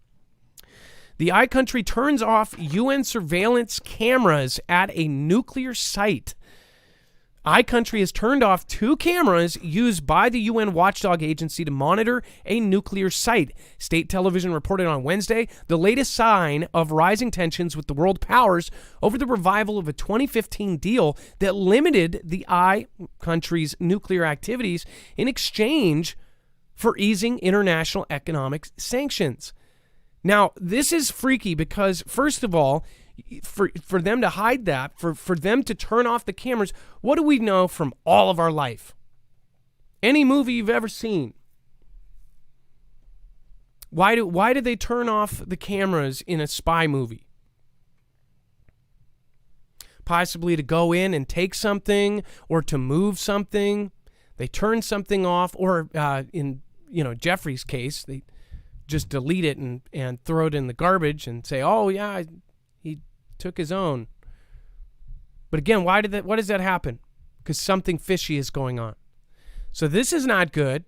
The iCountry turns off UN surveillance cameras at a nuclear site. iCountry has turned off 2 cameras used by the UN watchdog agency to monitor a nuclear site. State television reported on Wednesday the latest sign of rising tensions with the world powers over the revival of a 2015 deal that limited the iCountry's nuclear activities in exchange for easing international economic sanctions. Now, this is freaky because, first of all, for them to hide that, for them to turn off the cameras, what do we know from all of our life? Any movie you've ever seen. Why do they turn off the cameras in a spy movie? Possibly to go in and take something or to move something. They turn something off, or in Jeffrey's case, they just delete it and throw it in the garbage and say, "Oh yeah, he took his own." But again, why does that happen? Because something fishy is going on. So this is not good.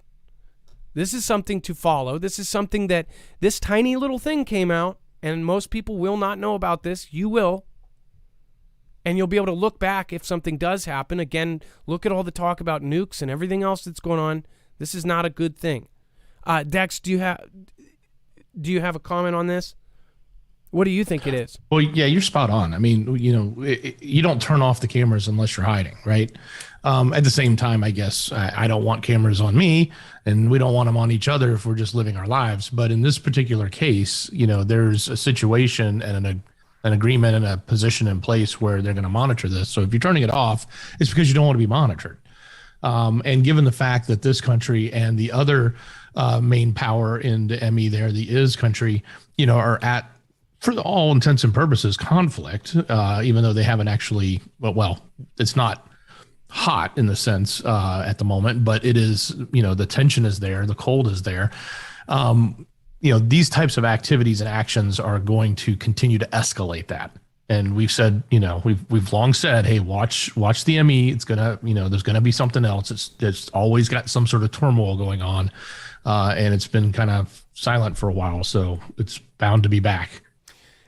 This is something to follow. This is something that this tiny little thing came out, and most people will not know about this. You will. And you'll be able to look back if something does happen. Again, look at all the talk about nukes and everything else that's going on. This is not a good thing. Dex, do you have a comment on this? What do you think it is? Well, yeah, you're spot on. I mean, you don't turn off the cameras unless you're hiding, right? At the same time, I guess I don't want cameras on me, and we don't want them on each other if we're just living our lives. But in this particular case, there's a situation and an agreement and a position in place where they're going to monitor this. So if you're turning it off, it's because you don't want to be monitored. And given the fact that this country and the other main power in the ME there, the is country, are at, for all intents and purposes, conflict, even though they haven't actually, well, it's not hot in the sense at the moment, but it is, the tension is there, the cold is there. These types of activities and actions are going to continue to escalate that. And we've said, we've long said, hey, watch the ME. It's gonna, there's gonna be something else. It's always got some sort of turmoil going on, and it's been kind of silent for a while, so it's bound to be back.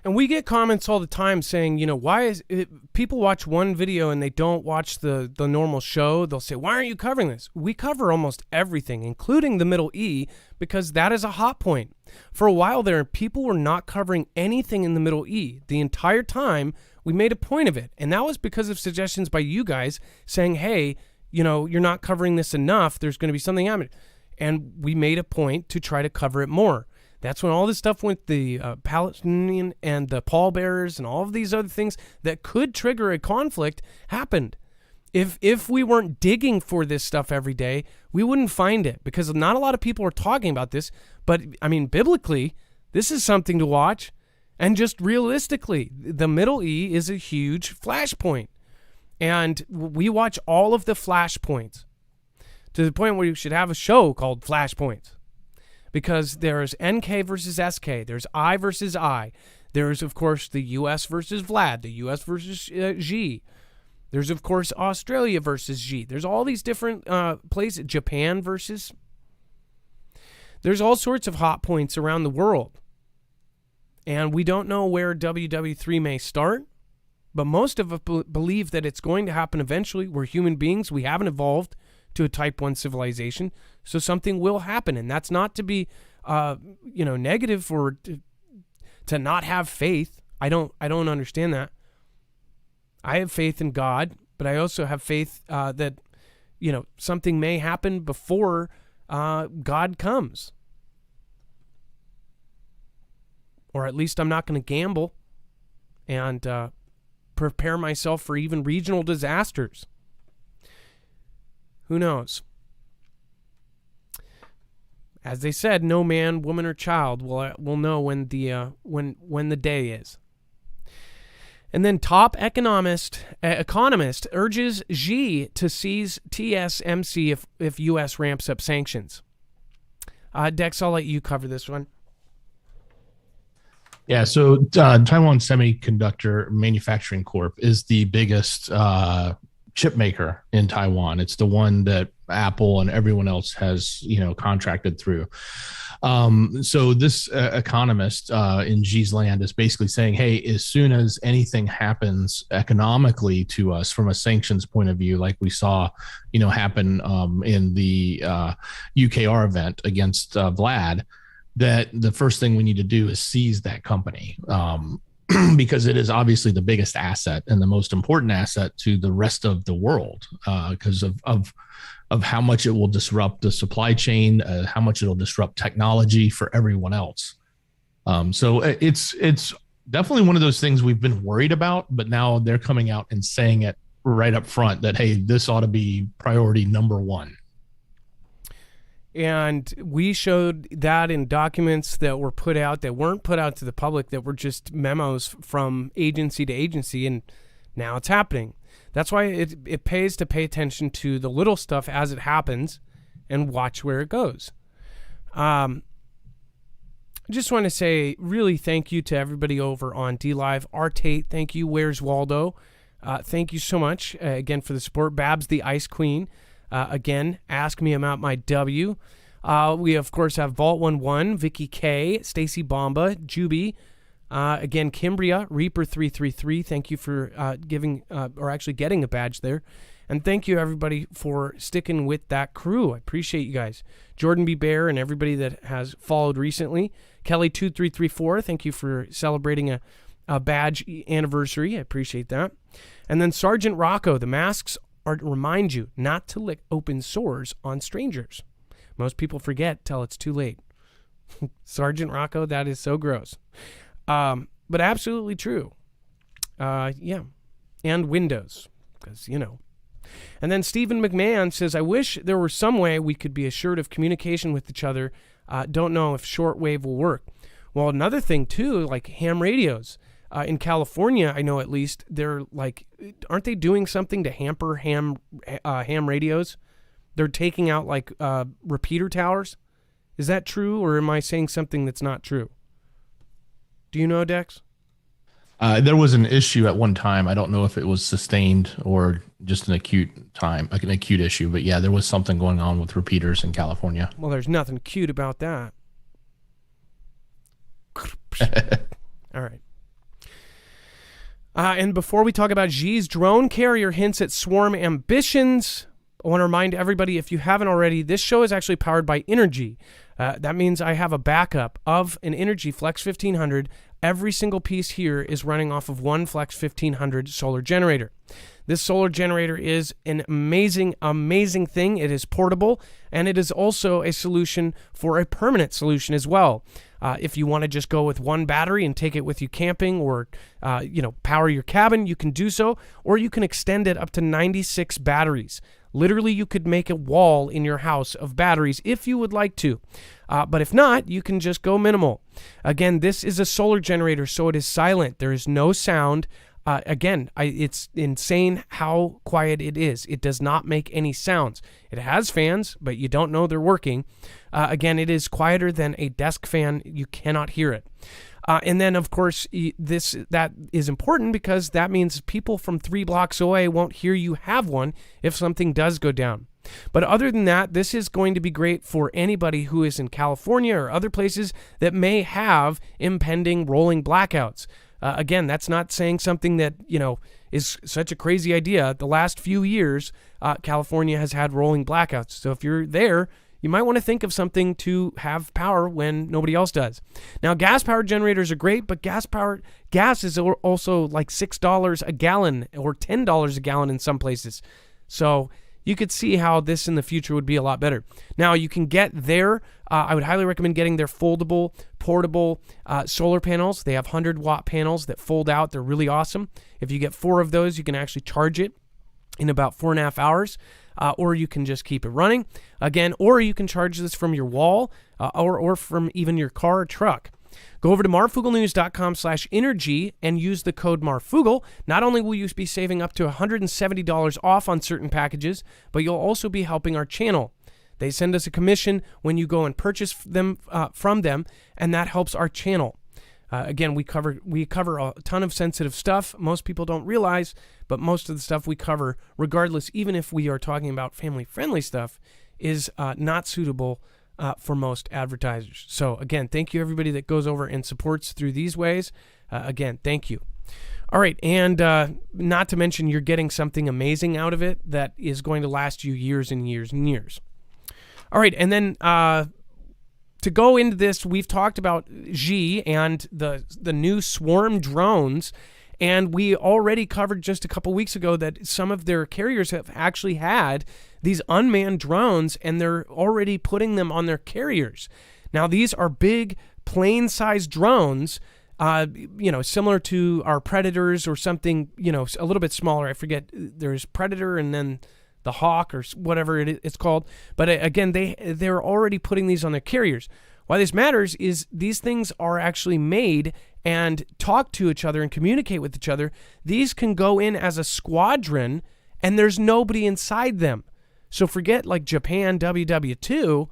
And we get comments all the time saying, why is it, people watch one video and they don't watch the normal show. They'll say, why aren't you covering this? We cover almost everything, including the Middle E, because that is a hot point. For a while there, people were not covering anything in the Middle E. The entire time, we made a point of it. And that was because of suggestions by you guys saying, hey, you're not covering this enough. There's going to be something happening. And we made a point to try to cover it more. That's when all this stuff went, the Palestinian and the pallbearers and all of these other things that could trigger a conflict happened. If we weren't digging for this stuff every day, we wouldn't find it, because not a lot of people are talking about this. But, I mean, biblically, this is something to watch. And just realistically, the Middle E is a huge flashpoint. And we watch all of the flashpoints to the point where you should have a show called Flashpoints. Because there's NK versus SK, there's I versus I. There's, of course, the US versus Vlad, the US versus Xi. There's, of course, Australia versus Xi. There's all these different places, Japan versus. There's all sorts of hot points around the world. And we don't know where WW3 may start, but most of us believe that it's going to happen eventually. We're human beings. We haven't evolved to a type 1 civilization, so something will happen. And that's not to be negative or to not have faith. I don't understand that. I have faith in God, but I also have faith that something may happen before God comes. Or at least I'm not going to gamble and prepare myself for even regional disasters. Who knows? As they said, no man, woman, or child will know when the day is. And then top economist urges Xi to seize TSMC if U.S. ramps up sanctions. Dex, I'll let you cover this one. Yeah, so Taiwan Semiconductor Manufacturing Corp is the biggest chip maker in Taiwan. It's the one that Apple and everyone else has, contracted through. So this economist in Xi's land is basically saying, hey, as soon as anything happens economically to us from a sanctions point of view, like we saw, happen in the UKR event against Vlad, that the first thing we need to do is seize that company. Because it is obviously the biggest asset and the most important asset to the rest of the world, because of how much it will disrupt the supply chain, how much it'll disrupt technology for everyone else. So it's definitely one of those things we've been worried about, but now they're coming out and saying it right up front that, hey, this ought to be priority number one. And we showed that in documents that were put out that weren't put out to the public, that were just memos from agency to agency, and now it's happening. That's why it pays to pay attention to the little stuff as it happens and watch where it goes. I just want to say really thank you to everybody over on DLive. R. Tate, thank you. Where's Waldo? Thank you so much again for the support. Babs the Ice Queen. Again, ask me about my W. We, of course, have Vault11, Vicky K, Stacy Bomba, Juby. Again, Kimbria, Reaper333. Thank you for giving or actually getting a badge there. And thank you, everybody, for sticking with that crew. I appreciate you guys. Jordan B. Bear and everybody that has followed recently. Kelly2334, thank you for celebrating a badge anniversary. I appreciate that. And then Sergeant Rocco, the masks are to remind you not to lick open sores on strangers. Most people forget till it's too late. Sergeant Rocco, that is so gross. But absolutely true. Yeah. And Windows, because, you know. And then Stephen McMahon says, I wish there were some way we could be assured of communication with each other. Don't know if shortwave will work. Well, another thing, too, like ham radios. In California, I know at least, they're like, aren't they doing something to hamper ham radios? They're taking out, like, repeater towers. Is that true, or am I saying something that's not true? Do you know, Dex? There was an issue at one time. I don't know if it was sustained or just an acute time, like an acute issue. But yeah, there was something going on with repeaters in California. Well, there's nothing cute about that. All right. And before we talk about G's drone carrier hints at swarm ambitions, I want to remind everybody, if you haven't already, this show is actually powered by Energy. That means I have a backup of an Energy Flex 1500. Every single piece here is running off of one Flex 1500 solar generator. This solar generator is an amazing, amazing thing. It is portable, and it is also a solution for a permanent solution as well. If you want to just go with one battery and take it with you camping, or power your cabin, you can do so, or you can extend it up to 96 batteries. Literally, you could make a wall in your house of batteries if you would like to. But if not, you can just go minimal. Again, this is a solar generator, so it is silent. There is no sound. It's insane how quiet it is. It does not make any sounds. It has fans, but you don't know they're working. Again, it is quieter than a desk fan. You cannot hear it. And then, of course, that is important because that means people from 3 blocks away won't hear you have one if something does go down. But other than that, this is going to be great for anybody who is in California or other places that may have impending rolling blackouts. Again, that's not saying something that, is such a crazy idea. The last few years, California has had rolling blackouts. So if you're there, you might want to think of something to have power when nobody else does. Now, gas-powered generators are great, but gas is also like $6 a gallon or $10 a gallon in some places. So you could see how this in the future would be a lot better. Now, you can get their, I would highly recommend getting their foldable, portable solar panels. They have 100-watt panels that fold out. They're really awesome. If you get 4 of those, you can actually charge it in about 4.5 hours. Or you can just keep it running. Again, or you can charge this from your wall or from even your car or truck. Go over to marfuglenews.com/energy and use the code Marfoogle. Not only will you be saving up to $170 off on certain packages, but you'll also be helping our channel. They send us a commission when you go and purchase them from them, and that helps our channel. Again, we cover a ton of sensitive stuff. Most people don't realize, but most of the stuff we cover, regardless, even if we are talking about family-friendly stuff, is not suitable for most advertisers. So again, thank you everybody that goes over and supports through these ways. Again, thank you. All right, and not to mention you're getting something amazing out of it that is going to last you years and years and years. All right, and then to go into this, we've talked about G and the new swarm drones, and we already covered just a couple weeks ago that some of their carriers have actually had these unmanned drones, and they're already putting them on their carriers. Now, these are big plane-sized drones, similar to our Predators or something, a little bit smaller. I forget. There's Predator, and then the Hawk or whatever it's called. But again, they're already putting these on their carriers. Why this matters is these things are actually made and talk to each other and communicate with each other. These can go in as a squadron, and there's nobody inside them. So forget like Japan WW2.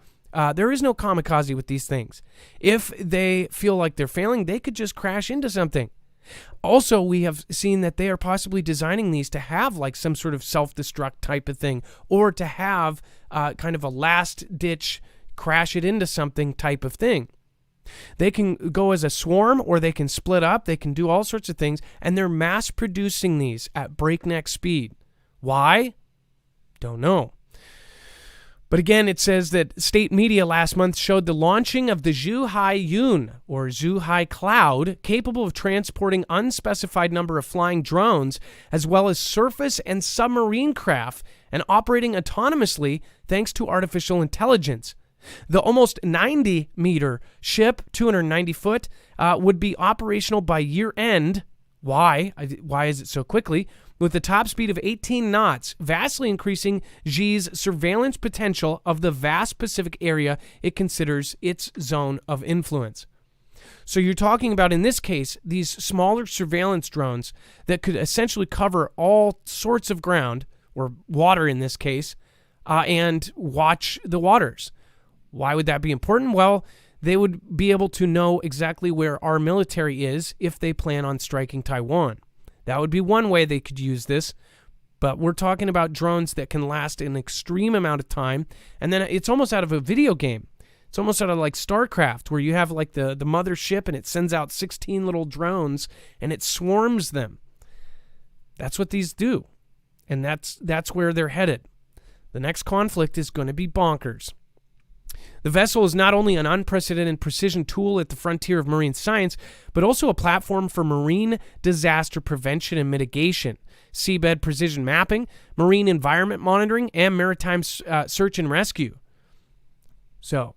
There is no kamikaze with these things. If they feel like they're failing, they could just crash into something. Also, we have seen that they are possibly designing these to have like some sort of self-destruct type of thing, or to have kind of a last-ditch crash it into something type of thing. They can go as a swarm, or they can split up. They can do all sorts of things, and they're mass producing these at breakneck speed. Why? Don't know. But again, it says that state media last month showed the launching of the Zhuhai Yun, or Zhuhai Cloud, capable of transporting unspecified number of flying drones, as well as surface and submarine craft, and operating autonomously thanks to artificial intelligence. The almost 90-meter ship, 290 foot, would be operational by year-end. Why? Why is it so quickly? With a top speed of 18 knots, vastly increasing Xi's surveillance potential of the vast Pacific area it considers its zone of influence. So you're talking about, in this case, these smaller surveillance drones that could essentially cover all sorts of ground, or water in this case, and watch the waters. Why would that be important? Well, they would be able to know exactly where our military is if they plan on striking Taiwan. That would be one way they could use this, but we're talking about drones that can last an extreme amount of time, and then it's almost out of a video game. It's almost out of like StarCraft, where you have like the mothership and it sends out 16 little drones and it swarms them. That's what these do, and that's where they're headed. The next conflict is going to be bonkers. The vessel is not only an unprecedented precision tool at the frontier of marine science, but also a platform for marine disaster prevention and mitigation, seabed precision mapping, marine environment monitoring, and maritime search and rescue. So,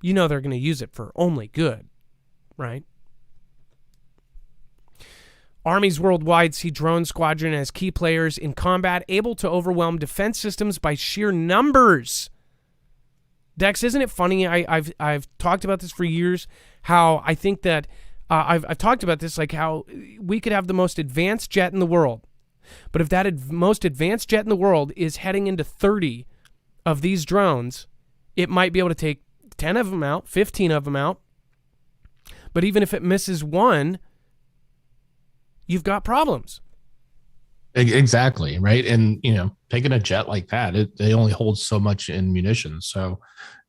you know they're going to use it for only good, right? Armies worldwide see drone squadron as key players in combat, able to overwhelm defense systems by sheer numbers. Dex, isn't it funny? I've talked about this for years. How I think that I've talked about this, like how we could have the most advanced jet in the world, but if that most advanced jet in the world is heading into 30 of these drones, it might be able to take 10 of them out, 15 of them out. But even if it misses one, you've got problems. Exactly, right? And, taking a jet like that, they only hold so much in munitions. So,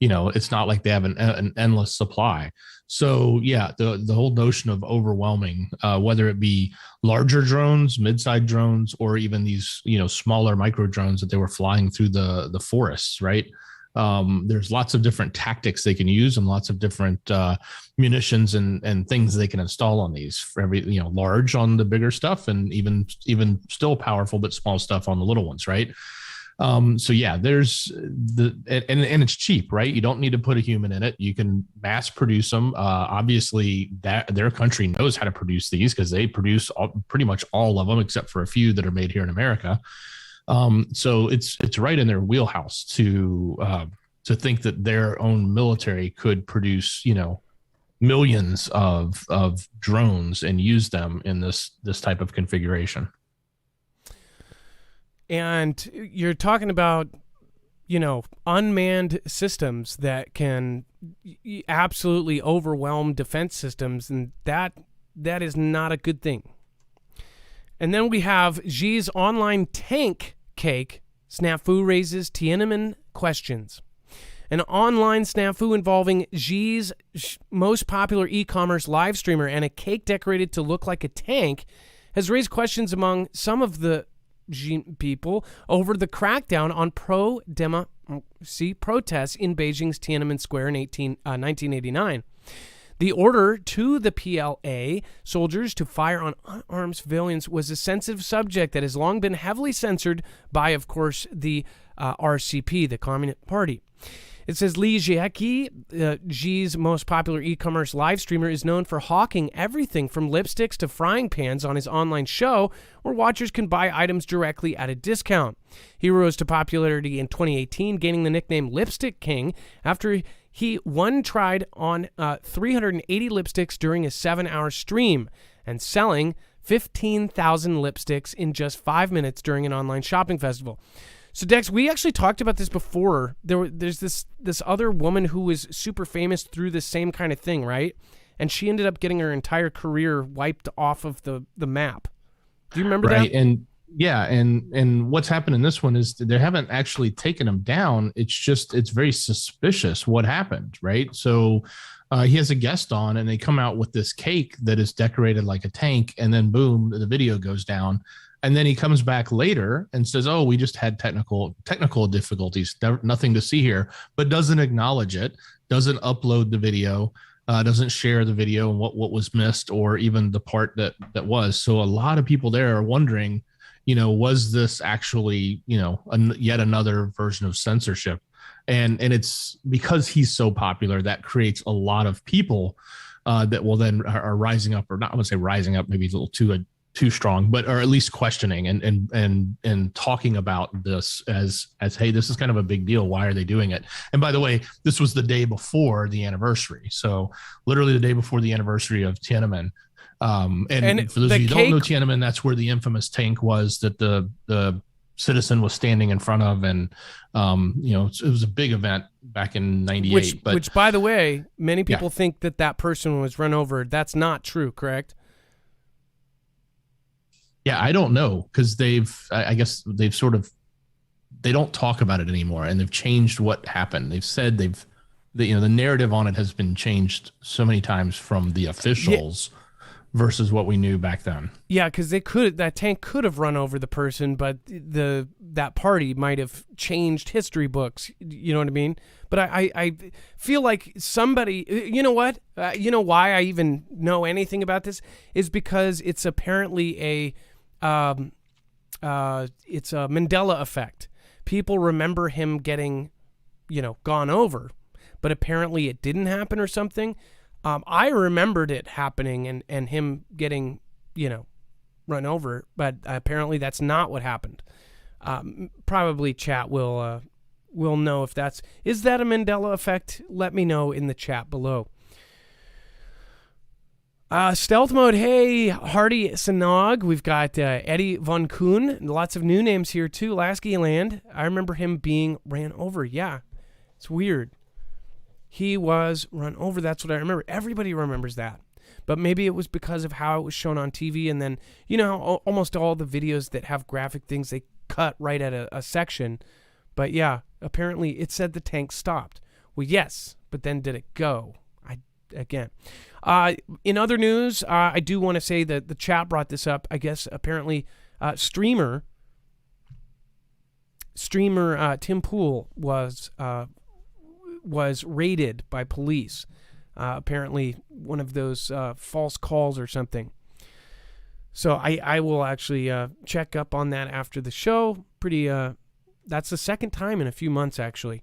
it's not like they have an endless supply. So, yeah, the whole notion of overwhelming, whether it be larger drones, mid-sized drones, or even these, smaller micro drones that they were flying through the forests, right? There's lots of different tactics they can use, and lots of different munitions and things they can install on these, for every, large on the bigger stuff, and even still powerful but small stuff on the little ones, right? So yeah, there's and it's cheap, right? You don't need to put a human in it. You can mass produce them. Obviously, that their country knows how to produce these, because they produce pretty much all of them except for a few that are made here in America. So it's right in their wheelhouse to think that their own military could produce, millions of drones and use them in this type of configuration. And you're talking about, unmanned systems that can absolutely overwhelm defense systems, and that is not a good thing. And then we have Xi's online tank cake snafu raises Tiananmen questions. An online snafu involving Xi's most popular e-commerce live streamer and a cake decorated to look like a tank has raised questions among some of the Xi people over the crackdown on protests in Beijing's Tiananmen Square in 1989. The order to the PLA soldiers to fire on unarmed civilians was a sensitive subject that has long been heavily censored by, of course, the RCP, the Communist Party. It says Lee Jieki, Xi's most popular e-commerce live streamer, is known for hawking everything from lipsticks to frying pans on his online show, where watchers can buy items directly at a discount. He rose to popularity in 2018, gaining the nickname Lipstick King after he tried on 380 lipsticks during a 7-hour stream and selling 15,000 lipsticks in just 5 minutes during an online shopping festival. So Dex, we actually talked about this before. There's this other woman who was super famous through this same kind of thing, right? And she ended up getting her entire career wiped off of the map. Do you remember that? And yeah, and what's happened in this one is they haven't actually taken him down. It's very suspicious what happened, right? So he has a guest on, and they come out with this cake that is decorated like a tank, and then boom, the video goes down. And then he comes back later and says, "Oh, we just had technical difficulties. Nothing to see here," but doesn't acknowledge it, doesn't upload the video, doesn't share the video and what was missed, or even the part that was. So a lot of people there are wondering, was this actually, yet another version of censorship? And it's because he's so popular that creates a lot of people that will then are rising up, or not, I would say rising up, maybe a little too strong, but or at least questioning and talking about this as hey, this is kind of a big deal. Why are they doing it? And by the way, this was the day before the anniversary, so literally the day before the anniversary of Tiananmen. And for those of you who don't know Tiananmen, that's where the infamous tank was that the citizen was standing in front of, and it was a big event back in '98. Which, by the way, many people think that person was run over. That's not true, correct? Yeah, I don't know, because I guess they've they don't talk about it anymore, and they've changed what happened. They've said the narrative on it has been changed so many times from the officials versus what we knew back then. Yeah, because that tank could have run over the person, but that party might have changed history books. You know what I mean? But I feel like somebody, you know what? Why I even know anything about this is because it's apparently it's a Mandela effect. People remember him getting, gone over, but apparently it didn't happen or something. I remembered it happening and him getting, run over, but apparently that's not what happened. Probably chat will know if is that a Mandela effect? Let me know in the chat below. Stealth mode. Hey, Hardy Sanog. We've got Eddie Von Kuhn. Lots of new names here too. Lasky Land. I remember him being ran over. Yeah, it's weird. He was run over. That's what I remember. Everybody remembers that. But maybe it was because of how it was shown on TV. And then, almost all the videos that have graphic things, they cut right at a section. But yeah, apparently it said the tank stopped. Well, yes, but then did it go? In other news, I do want to say that the chat brought this up. I guess apparently streamer Tim Pool was raided by police. Apparently one of those false calls or something. So I will actually check up on that after the show. That's the second time in a few months, actually.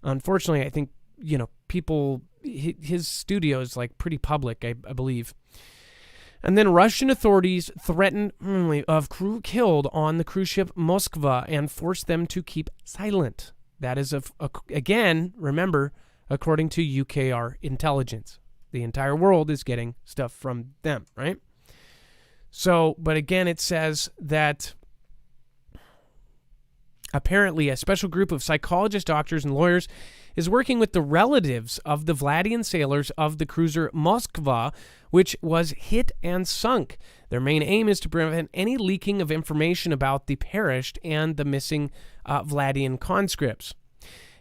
Unfortunately, I think, people, his studio is like pretty public, I believe. And then Russian authorities threatened of crew killed on the cruise ship Moskva and forced them to keep silent. That is, again, remember, according to UKR intelligence. The entire world is getting stuff from them, right? So, but again, it says that apparently a special group of psychologists, doctors, and lawyers is working with the relatives of the Vladian sailors of the cruiser Moskva, which was hit and sunk. Their main aim is to prevent any leaking of information about the perished and the missing Vladian conscripts.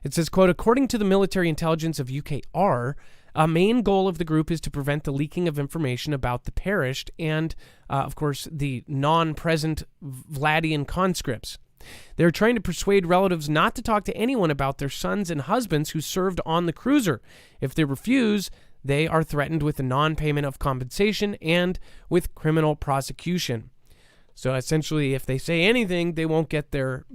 It says, quote, according to the military intelligence of UKR, a main goal of the group is to prevent the leaking of information about the perished and, of course, the non-present Vladian conscripts. They're trying to persuade relatives not to talk to anyone about their sons and husbands who served on the cruiser. If they refuse, they are threatened with a non-payment of compensation and with criminal prosecution. So essentially, if they say anything, they won't get their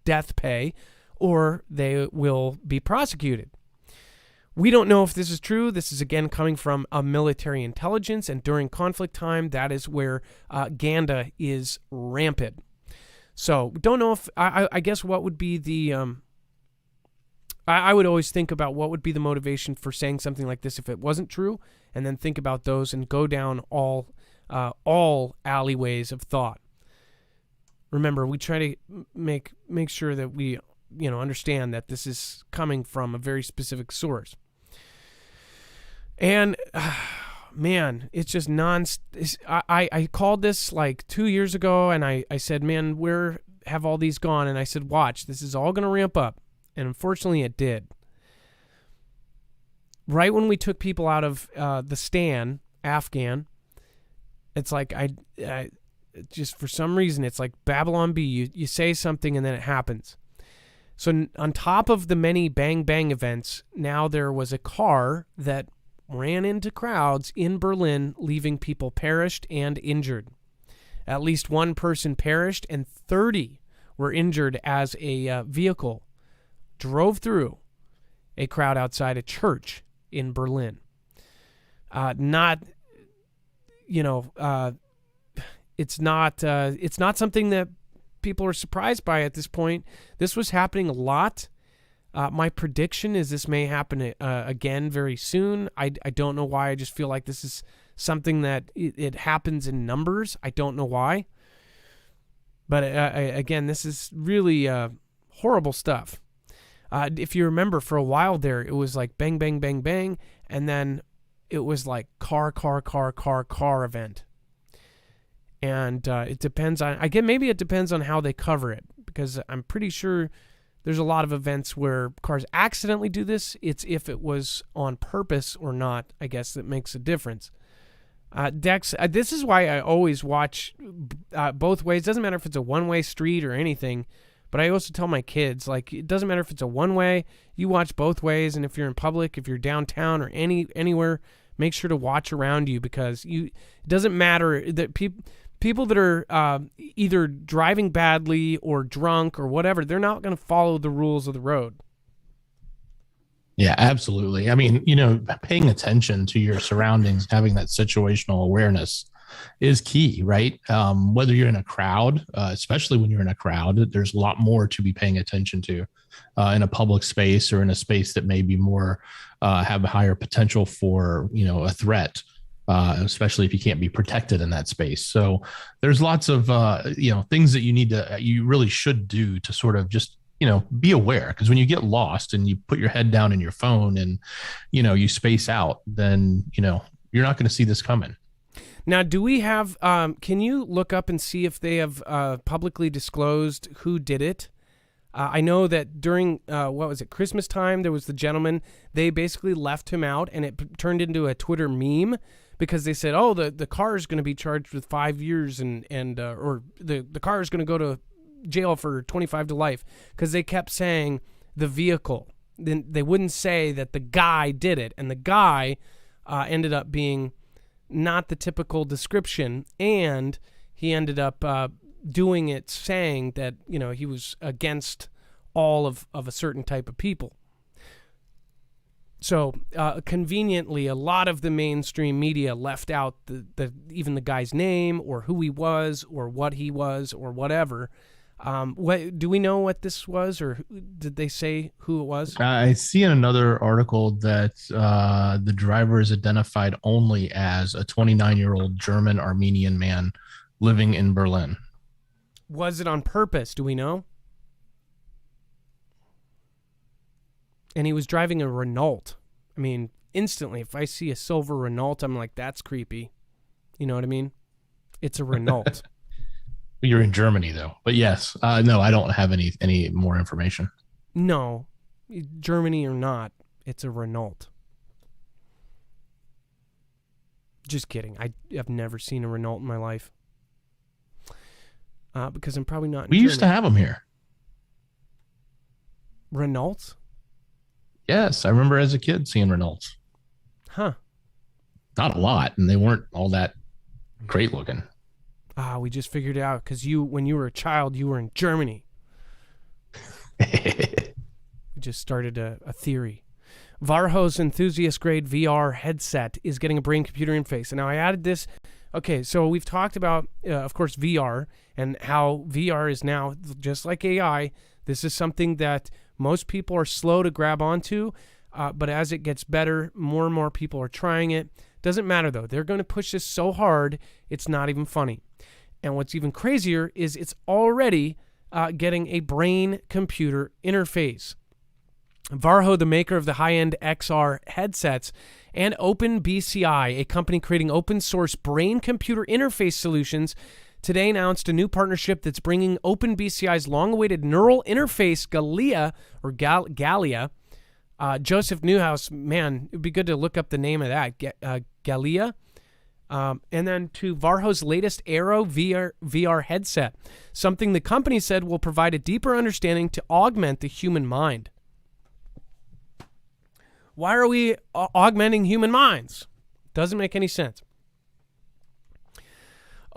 death pay, or they will be prosecuted. We don't know if this is true. This is again coming from a military intelligence, and during conflict time, that is where Ganda is rampant. So don't know if I guess what would be the I would always think about what would be the motivation for saying something like this if it wasn't true, and then think about those and go down all alleyways of thought. Remember, we try to make sure that we understand that this is coming from a very specific source. And man, it's just I called this like 2 years ago, and I said, man, where have all these gone? And I said, watch, this is all going to ramp up. And unfortunately, it did. Right when we took people out of the Stan, Afghan, it's like I just for some reason, it's like Babylon Bee. You say something and then it happens. So on top of the many bang bang events, now there was a car that ran into crowds in Berlin, leaving people perished and injured. At least one person perished and 30 were injured as a vehicle drove through a crowd outside a church in Berlin. It's not something that people are surprised by at this point. This was happening a lot. My prediction is this may happen again very soon. I don't know why. I just feel like this is something that it happens in numbers. I don't know why. But again, this is really horrible stuff. If you remember, for a while there, it was like bang, bang, bang, bang, and then it was like car event. And it depends on, maybe it depends on how they cover it, because I'm pretty sure there's a lot of events where cars accidentally do this. It's if it was on purpose or not, I guess, that makes a difference. Dex, this is why I always watch both ways. Doesn't matter if it's a one-way street or anything, but I also tell my kids, like, it doesn't matter if it's a one-way, you watch both ways, and if you're in public, if you're downtown or anywhere, make sure to watch around you, because it doesn't matter that people that are either driving badly or drunk or whatever, they're not going to follow the rules of the road. Yeah, absolutely. I mean, paying attention to your surroundings, having that situational awareness is key, right? Whether you're in a crowd, especially when you're in a crowd, there's a lot more to be paying attention to in a public space or in a space that may be more have a higher potential for, a threat. Especially if you can't be protected in that space. So there's lots of, things that you really should do to sort of just, be aware. Because when you get lost and you put your head down in your phone and, you space out, then, you're not going to see this coming. Now, do we have, can you look up and see if they have publicly disclosed who did it? I know that during, Christmas time, there was the gentleman, they basically left him out, and it turned into a Twitter meme, because they said, oh, the car is going to be charged with 5 years or the car is going to go to jail for 25 to life, because they kept saying the vehicle. Then they wouldn't say that the guy did it, and the guy ended up being not the typical description, and he ended up doing it saying that, he was against all of a certain type of people. So conveniently, a lot of the mainstream media left out even the guy's name or who he was or what he was or whatever. Do we know what this was, or did they say who it was? I see in another article that the driver is identified only as a 29-year-old German Armenian man living in Berlin. Was it on purpose? Do we know? And he was driving a Renault. I mean, instantly, if I see a silver Renault, I'm like, that's creepy. You know what I mean? It's a Renault. You're in Germany, though. But yes, no, I don't have any more information. No, Germany or not, it's a Renault. Just kidding. I've never seen a Renault in my life. Because I'm probably not in We Germany. used to have them here. Renaults? Yes, I remember as a kid seeing Renaults. Huh. Not a lot, and they weren't all that great looking. We just figured it out because when you were a child, you were in Germany. just started a theory. Varho's enthusiast-grade VR headset is getting a brain-computer interface. And now I added this. Okay, so we've talked about, of course, VR and how VR is now, just like AI, this is something that most people are slow to grab onto, but as it gets better, more and more people are trying it. Doesn't matter, though. They're going to push this so hard, it's not even funny. And what's even crazier is it's already getting a brain-computer interface. Varho, the maker of the high-end XR headsets, and OpenBCI, a company creating open-source brain-computer interface solutions, today announced a new partnership that's bringing OpenBCI's long-awaited neural interface Galia. Joseph Newhouse, man, it'd be good to look up the name of that, Galia. And then to Varho's latest Aero VR headset, something the company said will provide a deeper understanding to augment the human mind. Why are we augmenting human minds? Doesn't make any sense.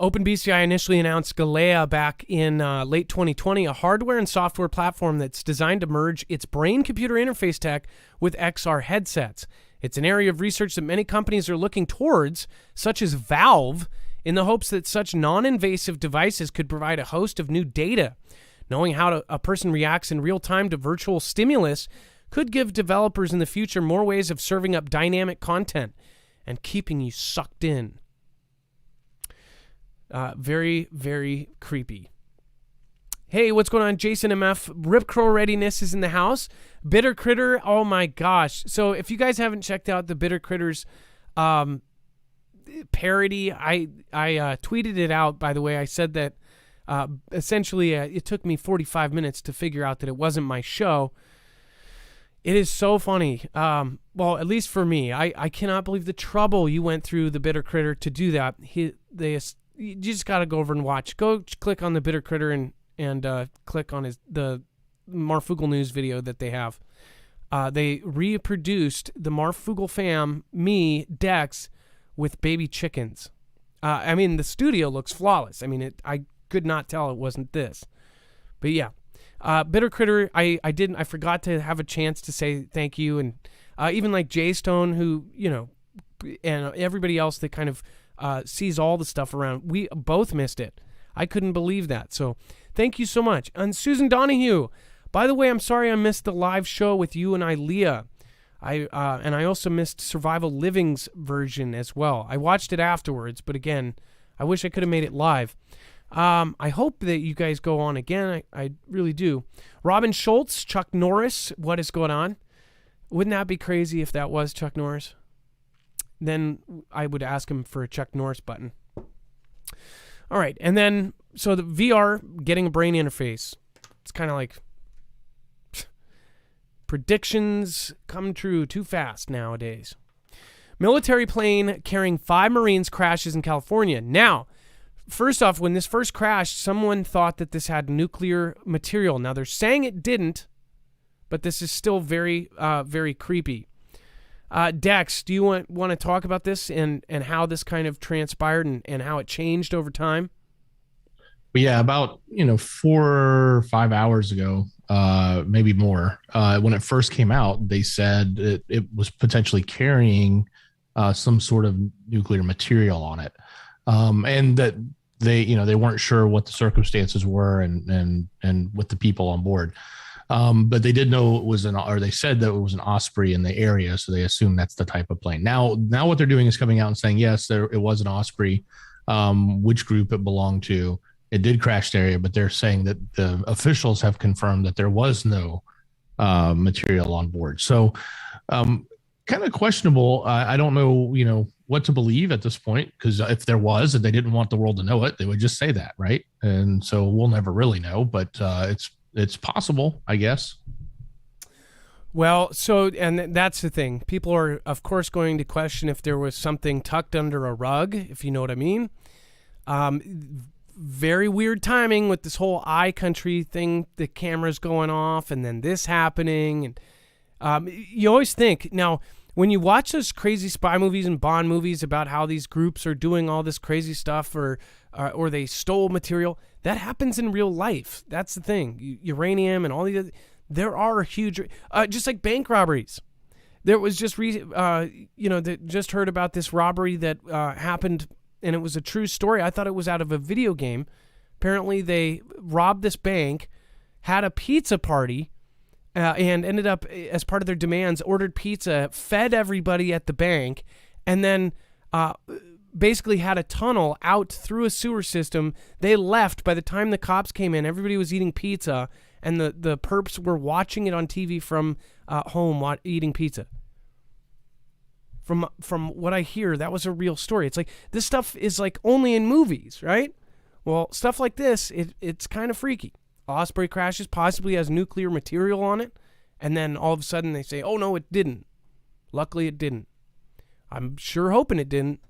OpenBCI initially announced Galea back in late 2020, a hardware and software platform that's designed to merge its brain-computer interface tech with XR headsets. It's an area of research that many companies are looking towards, such as Valve, in the hopes that such non-invasive devices could provide a host of new data. Knowing how a person reacts in real time to virtual stimulus could give developers in the future more ways of serving up dynamic content and keeping you sucked in. Very, very creepy. Hey, what's going on? Jason MF. Rip Crow Readiness is in the house. Bitter Critter, oh my gosh. So if you guys haven't checked out the Bitter Critters parody, I tweeted it out, by the way. I said that essentially it took me 45 minutes to figure out that it wasn't my show. It is so funny. Well, at least for me. I cannot believe the trouble you went through, the Bitter Critter, to do that. You just got to go over and watch. Go click on the Bitter Critter and click on the Marfoogle news video that they have. They reproduced the Marfoogle fam, me, Dex, with baby chickens. I mean, the studio looks flawless. I mean, I could not tell it wasn't this. But yeah. Bitter Critter, I forgot to have a chance to say thank you, and even like Jay Stone, who, and everybody else that kind of sees all the stuff around, we both missed it. I couldn't believe that, so thank you so much. And Susan Donahue, by the way, I'm sorry I missed the live show with you and Ilea. And I also missed Survival Living's version as well. I watched it afterwards, but again, I wish I could have made it live. I hope that you guys go on again. I really do. Robin Schultz, Chuck Norris, what is going on? Wouldn't that be crazy if that was Chuck Norris? Then I would ask him for a Chuck Norris button. All right, and then, so the VR getting a brain interface. It's kind of like predictions come true too fast nowadays. Military plane carrying 5 Marines crashes in California. Now, first off, when this first crashed, someone thought that this had nuclear material. Now, they're saying it didn't, but this is still very, very creepy. Dex, do you want to talk about this and how this kind of transpired and how it changed over time? Well, yeah, about 4 or 5 hours ago, maybe more, when it first came out, they said it was potentially carrying some sort of nuclear material on it, and that they weren't sure what the circumstances were and with the people on board. But they did know it was they said that it was an Osprey in the area, so they assumed that's the type of plane. Now what they're doing is coming out and saying, yes, it was an Osprey, which group it belonged to. It did crash the area, but they're saying that the officials have confirmed that there was no material on board. So kind of questionable. I don't know, what to believe at this point, because if there was and they didn't want the world to know it, they would just say that, right? And so we'll never really know, but it's possible, I guess. Well, and that's the thing. People are, of course, going to question if there was something tucked under a rug, if you know what I mean. Very weird timing with this whole iCountry thing, the cameras going off, and then this happening. And you always think, now, when you watch those crazy spy movies and Bond movies about how these groups are doing all this crazy stuff or they stole material, that happens in real life. That's the thing. Uranium and all these. There are huge, just like bank robberies. There was just, just heard about this robbery that happened, and it was a true story. I thought it was out of a video game. Apparently, they robbed this bank, had a pizza party, and ended up, as part of their demands, ordered pizza, fed everybody at the bank, and then basically had a tunnel out through a sewer system. They left. By the time the cops came in, everybody was eating pizza, and the perps were watching it on TV from home, eating pizza. From what I hear, that was a real story. It's like, this stuff is like only in movies, right? Well, stuff like this, it's kind of freaky. Osprey crashes, possibly has nuclear material on it, and then all of a sudden they say, oh no, it didn't. Luckily it didn't. I'm sure hoping it didn't.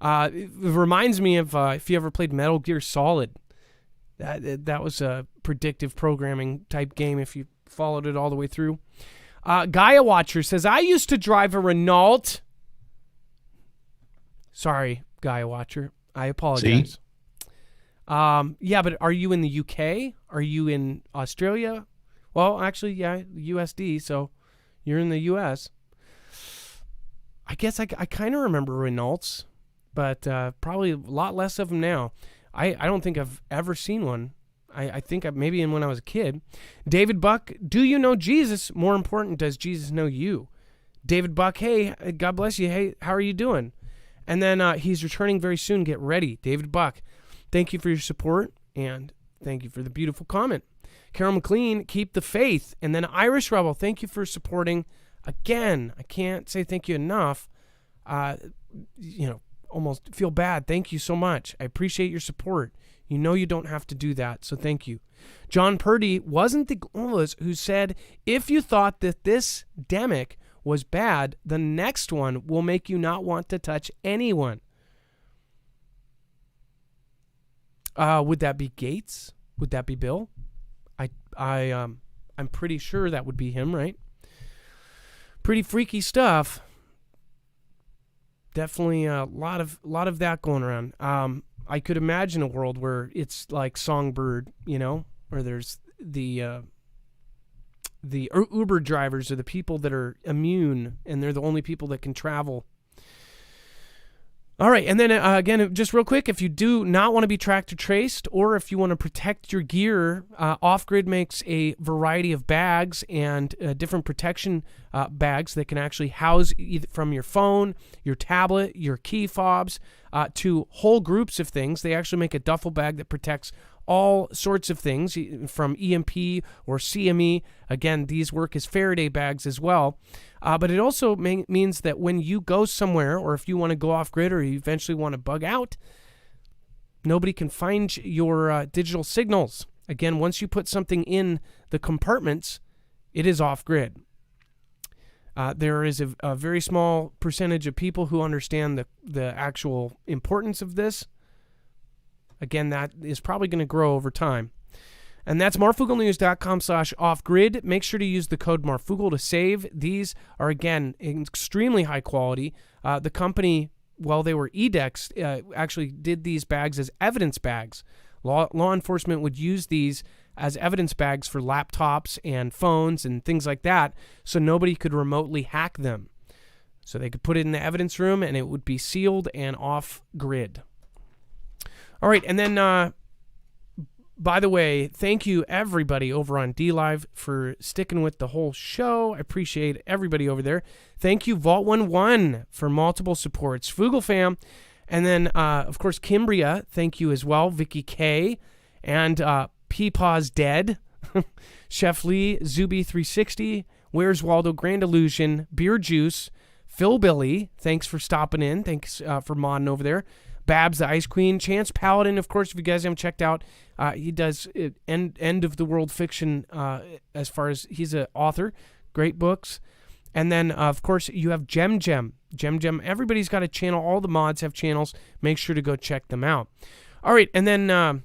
It reminds me of if you ever played Metal Gear Solid. That was a predictive programming type game if you followed it all the way through. Gaia Watcher says, I used to drive a Renault. Sorry, Gaia Watcher. I apologize. Yeah, but are you in the UK? Are you in Australia? Well, actually, yeah, USD, so you're in the US. I guess I kind of remember Renaults, but probably a lot less of them now. I don't think I've ever seen one. I think maybe when I was a kid. David Buck, do you know Jesus? More important, does Jesus know you? David Buck, hey, God bless you. Hey, how are you doing? And then he's returning very soon. Get ready. David Buck, thank you for your support, and thank you for the beautiful comment. Carol McLean, keep the faith. And then Irish Rebel, thank you for supporting. Again, I can't say thank you enough. Almost feel bad. Thank you so much. I appreciate your support. You know you don't have to do that, so thank you. John Purdy wasn't the Glolas who said, if you thought that this demic was bad, the next one will make you not want to touch anyone. Would that be Gates? Would that be Bill? I'm pretty sure that would be him, right? Pretty freaky stuff. Definitely a lot of that going around. I could imagine a world where it's like Songbird, where there's the Uber drivers are the people that are immune, and they're the only people that can travel. All right, and then again, just real quick, if you do not want to be tracked or traced, or if you want to protect your gear, Offgrid makes a variety of bags and different protection bags that can actually house either from your phone, your tablet, your key fobs, to whole groups of things. They actually make a duffel bag that protects all sorts of things from EMP or CME. Again, these work as Faraday bags as well. But it also means that when you go somewhere, or if you want to go off grid, or you eventually want to bug out, nobody can find your digital signals. Again, once you put something in the compartments, it is off grid. There is a very small percentage of people who understand the actual importance of this. Again, that is probably going to grow over time. And that's marfugelnews.com/offgrid. Make sure to use the code Marfoogle to save. These are, again, extremely high quality. The company, while they were EDEX, actually did these bags as evidence bags. Law enforcement would use these as evidence bags for laptops and phones and things like that, so nobody could remotely hack them. So they could put it in the evidence room, and it would be sealed and off-grid. All right, and then, by the way, thank you everybody over on DLive for sticking with the whole show. I appreciate everybody over there. Thank you, Vault11, for multiple supports. Foogle fam, and then, of course, Kimbria, thank you as well. Vicky K, and Peepaw's Dead, Chef Lee, Zuby360, Where's Waldo, Grand Illusion, Beer Juice, Phil Billy, thanks for stopping in. Thanks for modding over there. Babs the Ice Queen, Chance Paladin, of course, if you guys haven't checked out, he does end of the world fiction as far as he's an author, great books. And then, of course, you have Gem. Everybody's got a channel. All the mods have channels. Make sure to go check them out. All right, and then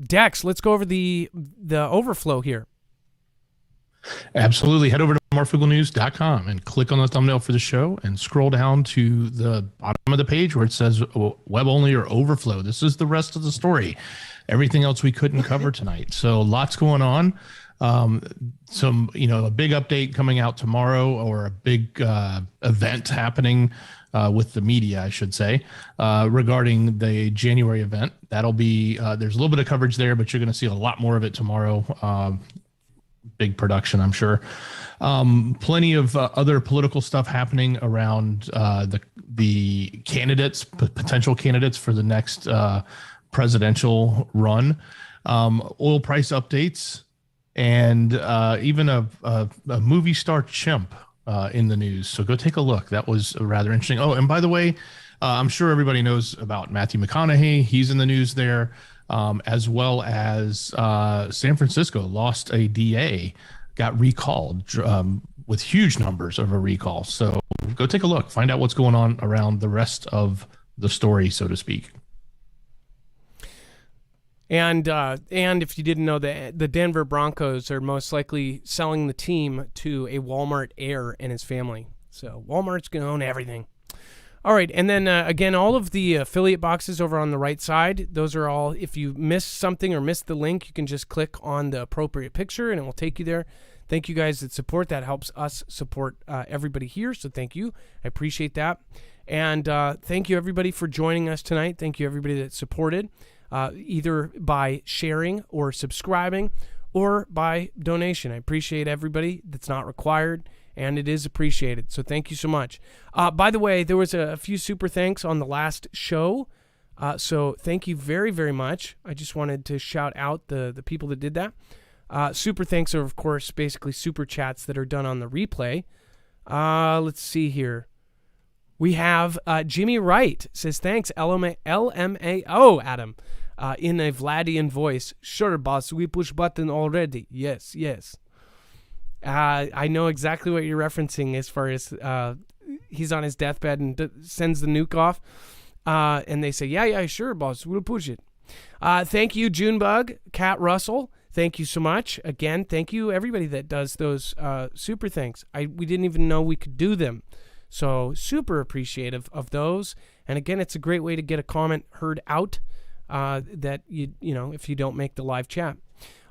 Dex, let's go over the overflow here. Absolutely. Head over to marfugelnews.com and click on the thumbnail for the show and scroll down to the bottom of the page where it says web only or overflow. This is the rest of the story. Everything else we couldn't cover tonight. So lots going on. Some, a big update coming out tomorrow, or a big event happening with the media, I should say, regarding the January event. That'll be, there's a little bit of coverage there, but you're going to see a lot more of it tomorrow. Big production, I'm sure. Plenty of other political stuff happening around the candidates, potential candidates for the next presidential run. Oil price updates, and even a movie star chimp in the news. So go take a look. That was rather interesting. Oh, and by the way, I'm sure everybody knows about Matthew McConaughey. He's in the news there, as well as San Francisco lost a DA, got recalled with huge numbers of a recall. So go take a look, find out what's going on around the rest of the story, so to speak. And if you didn't know, the Denver Broncos are most likely selling the team to a Walmart heir and his family. So Walmart's going to own everything. All right, and then again, all of the affiliate boxes over on the right side, those are all, if you missed something or missed the link, you can just click on the appropriate picture and it will take you there. Thank you guys that support. That helps us support everybody here, so thank you. I appreciate that. And thank you, everybody, for joining us tonight. Thank you, everybody that supported, either by sharing or subscribing or by donation. I appreciate everybody. That's not required, and it is appreciated. So thank you so much. By the way, there was a few super thanks on the last show. So thank you very, very much. I just wanted to shout out the people that did that. Super thanks are, of course, basically super chats that are done on the replay. Let's see here. We have Jimmy Wright says, thanks, LMAO, Adam, in a Vladian voice. Sure, boss, we push button already. Yes, yes. I know exactly what you're referencing as far as he's on his deathbed and sends the nuke off. And they say, yeah, sure, boss, we'll push it. Thank you, Junebug, Cat Russell. Thank you so much. Again, thank you, everybody that does those super thanks. We didn't even know we could do them. So super appreciative of those. And again, it's a great way to get a comment heard out that you know, if you don't make the live chat.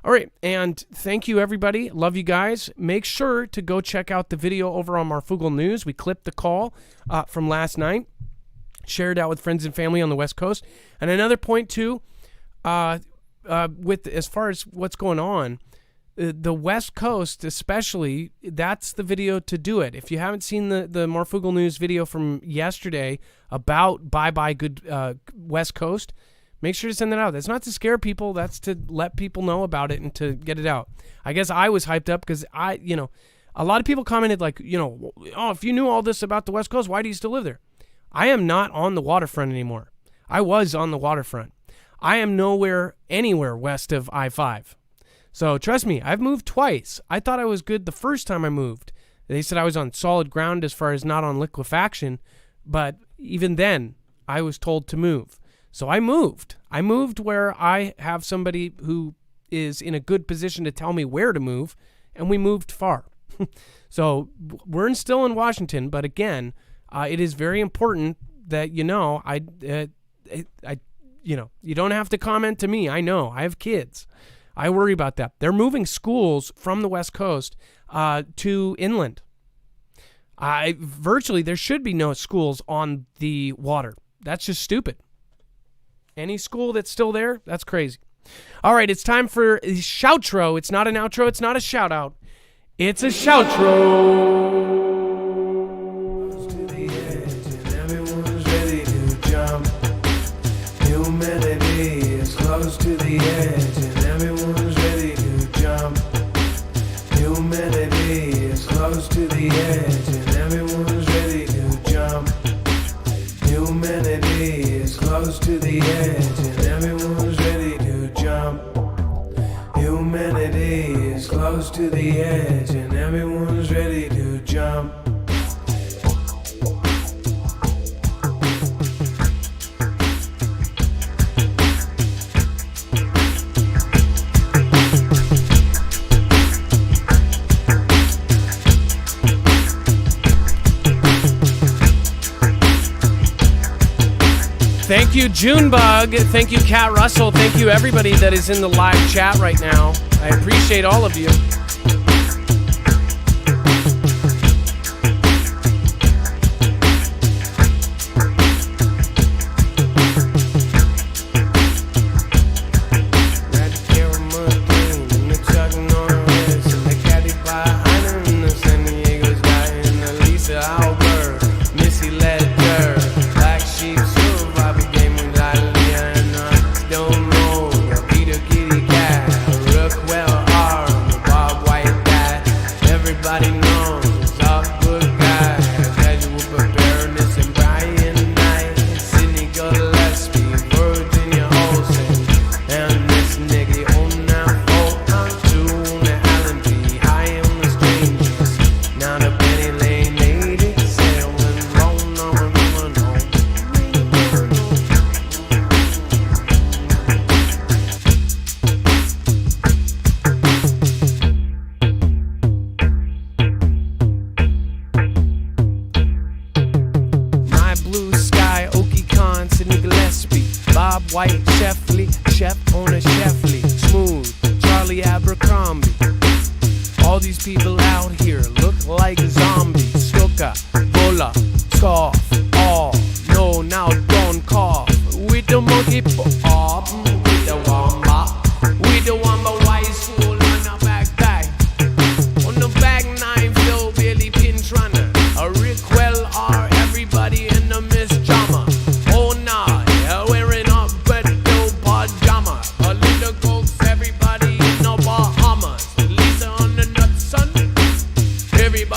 All right, and thank you, everybody. Love you guys. Make sure to go check out the video over on Marfoogle News. We clipped the call from last night, shared out with friends and family on the West Coast. And another point too, with as far as what's going on, the West Coast especially, that's the video to do it. If you haven't seen the Marfoogle News video from yesterday about Bye Good West Coast, make sure to send that out. That's not to scare people. That's to let people know about it and to get it out. I guess I was hyped up because a lot of people commented like, oh, if you knew all this about the West Coast, why do you still live there? I am not on the waterfront anymore. I was on the waterfront. I am anywhere west of I-5. So trust me, I've moved twice. I thought I was good the first time I moved. They said I was on solid ground as far as not on liquefaction, but even then I was told to move. So I moved. I moved where I have somebody who is in a good position to tell me where to move, and we moved far. So we're still in Washington, but again, it is very important that you don't have to comment to me. I know. I have kids. I worry about that. They're moving schools from the West Coast to inland. Virtually, there should be no schools on the water. That's just stupid. Any school that's still there, that's crazy. All right, it's time for Shoutro. It's not an outro. It's not a shout-out. It's a Shoutro. Close to the edge and everyone's ready to jump. Humanity is close to the edge and everyone's ready to jump. Humanity is close to the edge and everyone's ready to jump. Humanity is close to the edge and everyone's ready to jump. Thank you, Junebug. Thank you, Kat Russell. Thank you, everybody that is in the live chat right now. I appreciate all of you.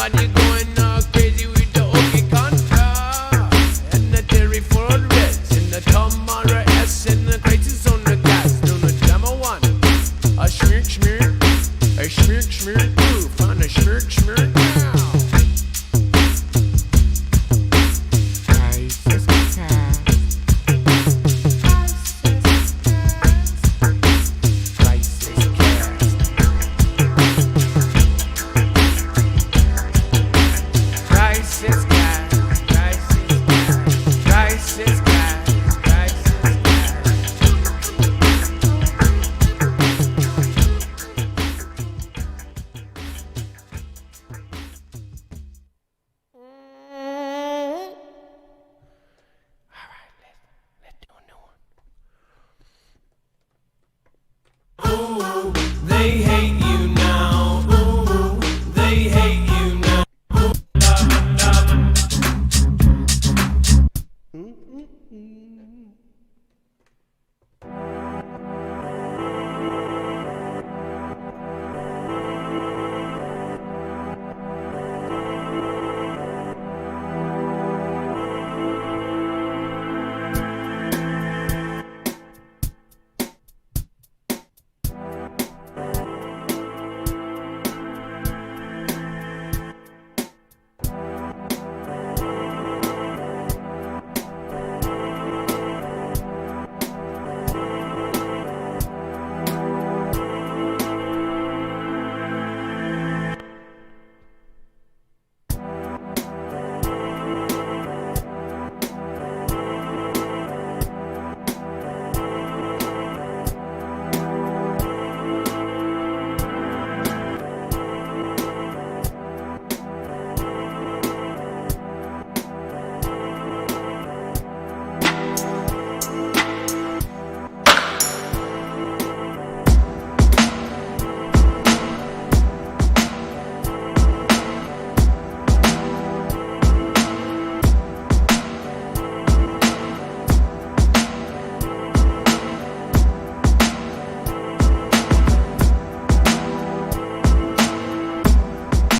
Everybody go